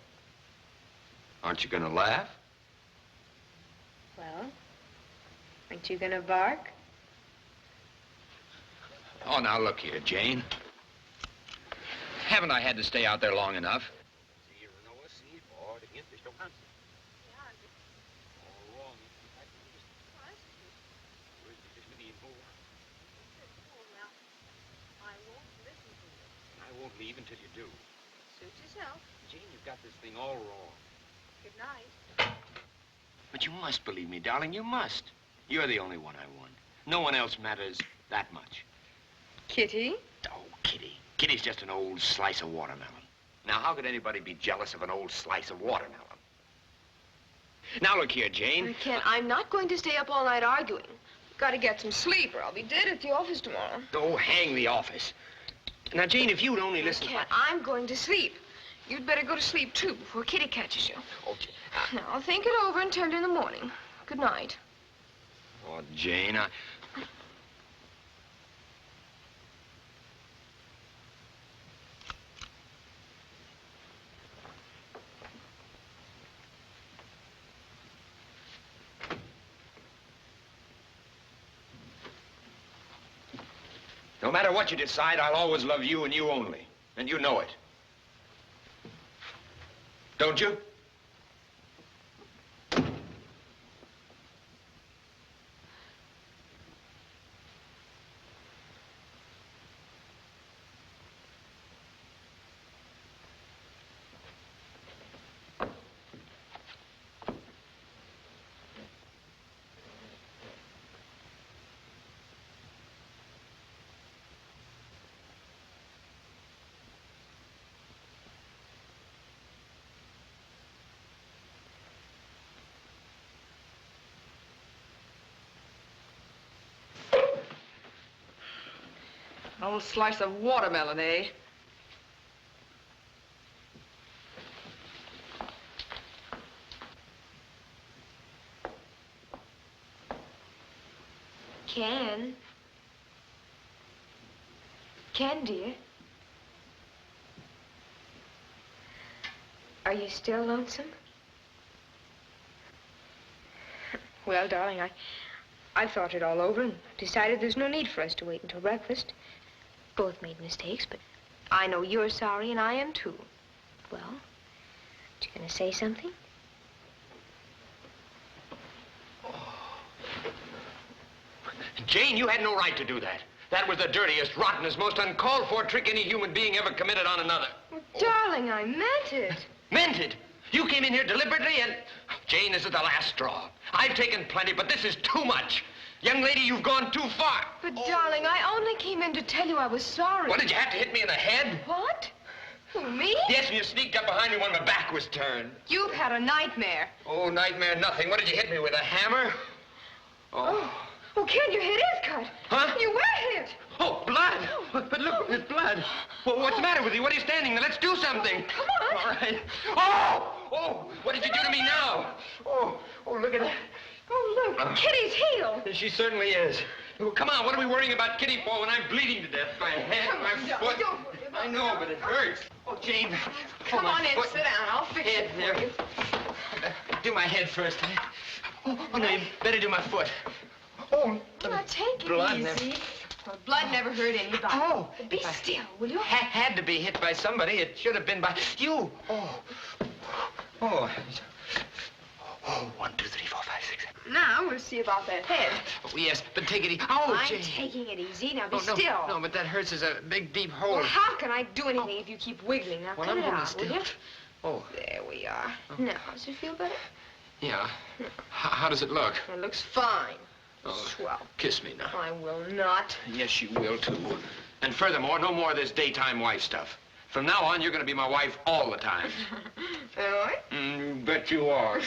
aren't you gonna laugh? Well, aren't you gonna bark? Oh, now look here, Jane. Haven't I had to stay out there long enough? I won't leave until you do. Suit yourself. Jane, you've got this thing all wrong. Good night. But you must believe me, darling. You must. You're the only one I want. No one else matters that much. Kitty? Oh, Kitty. Kitty's just an old slice of watermelon. Now, how could anybody be jealous of an old slice of watermelon? Now, look here, Jane. I can't. I'm not going to stay up all night arguing. Got to get some sleep, or I'll be dead at the office tomorrow. Oh, hang the office. Now, Jane, if you'd only listen... I can't. I'm going to sleep. You'd better go to sleep, too, before Kitty catches you. Okay. Now, I'll think it over and tell you in the morning. Good night. Oh, Jane, No matter what you decide, I'll always love you and you only. And you know it. Don't you? An old slice of watermelon, eh? Ken, dear. Are you still lonesome? Well, darling, I've thought it all over and decided there's no need for us to wait until breakfast. Both made mistakes, but I know you're sorry and I am too. Well, you gonna say something? Jane, you had no right to do that. That was the dirtiest, rottenest, most uncalled for trick any human being ever committed on another. Well, darling, I meant it. Meant it? You came in here deliberately and... Jane, this is the last straw. I've taken plenty, but this is too much. Young lady, you've gone too far. But, darling, I only came in to tell you I was sorry. What, did you have to hit me in the head? What? Who, me? Yes, and you sneaked up behind me when my back was turned. You've had a nightmare. Oh, nightmare nothing. What did you hit me with, a hammer? Oh, Ken, your head is cut. Huh? You were hit. Oh, blood. But look, it's blood. Well, what's the matter with you? What are you standing there? Let's do something. Come on. All right. Oh, what did you do to me now? Oh, look at that. Oh, look, Kitty's heel. She certainly is. Oh, come on, what are we worrying about Kitty for when I'm bleeding to death? My head, my foot. Don't worry about I know, but it hurts. Oh, Jane. Come on in, sit down. I'll fix it for you. Do my head first. Oh, no, you better do my foot. Oh, now, take it blood easy. Well, blood never hurt anybody. Oh. Be still, will you? Had to be hit by somebody. It should have been by you. Oh. 1, 2, 3, 4, 5, 6, 7. Now, we'll see about that head. Oh, yes, but take it easy. Oh, I'm Jane. taking it easy. Now, be no, still. No, but that hurts. There's a big, deep hole. Well, how can I do anything if you keep wiggling? Now, Well, cut I'm it holding out, still. will you? Oh. There we are. Now, does it feel better? Yeah. How does it look? It looks fine. Oh, Swell. kiss me now. I will not. Yes, you will, too. And furthermore, no more of this daytime wife stuff. From now on, you're going to be my wife all the time. All right. You bet you are.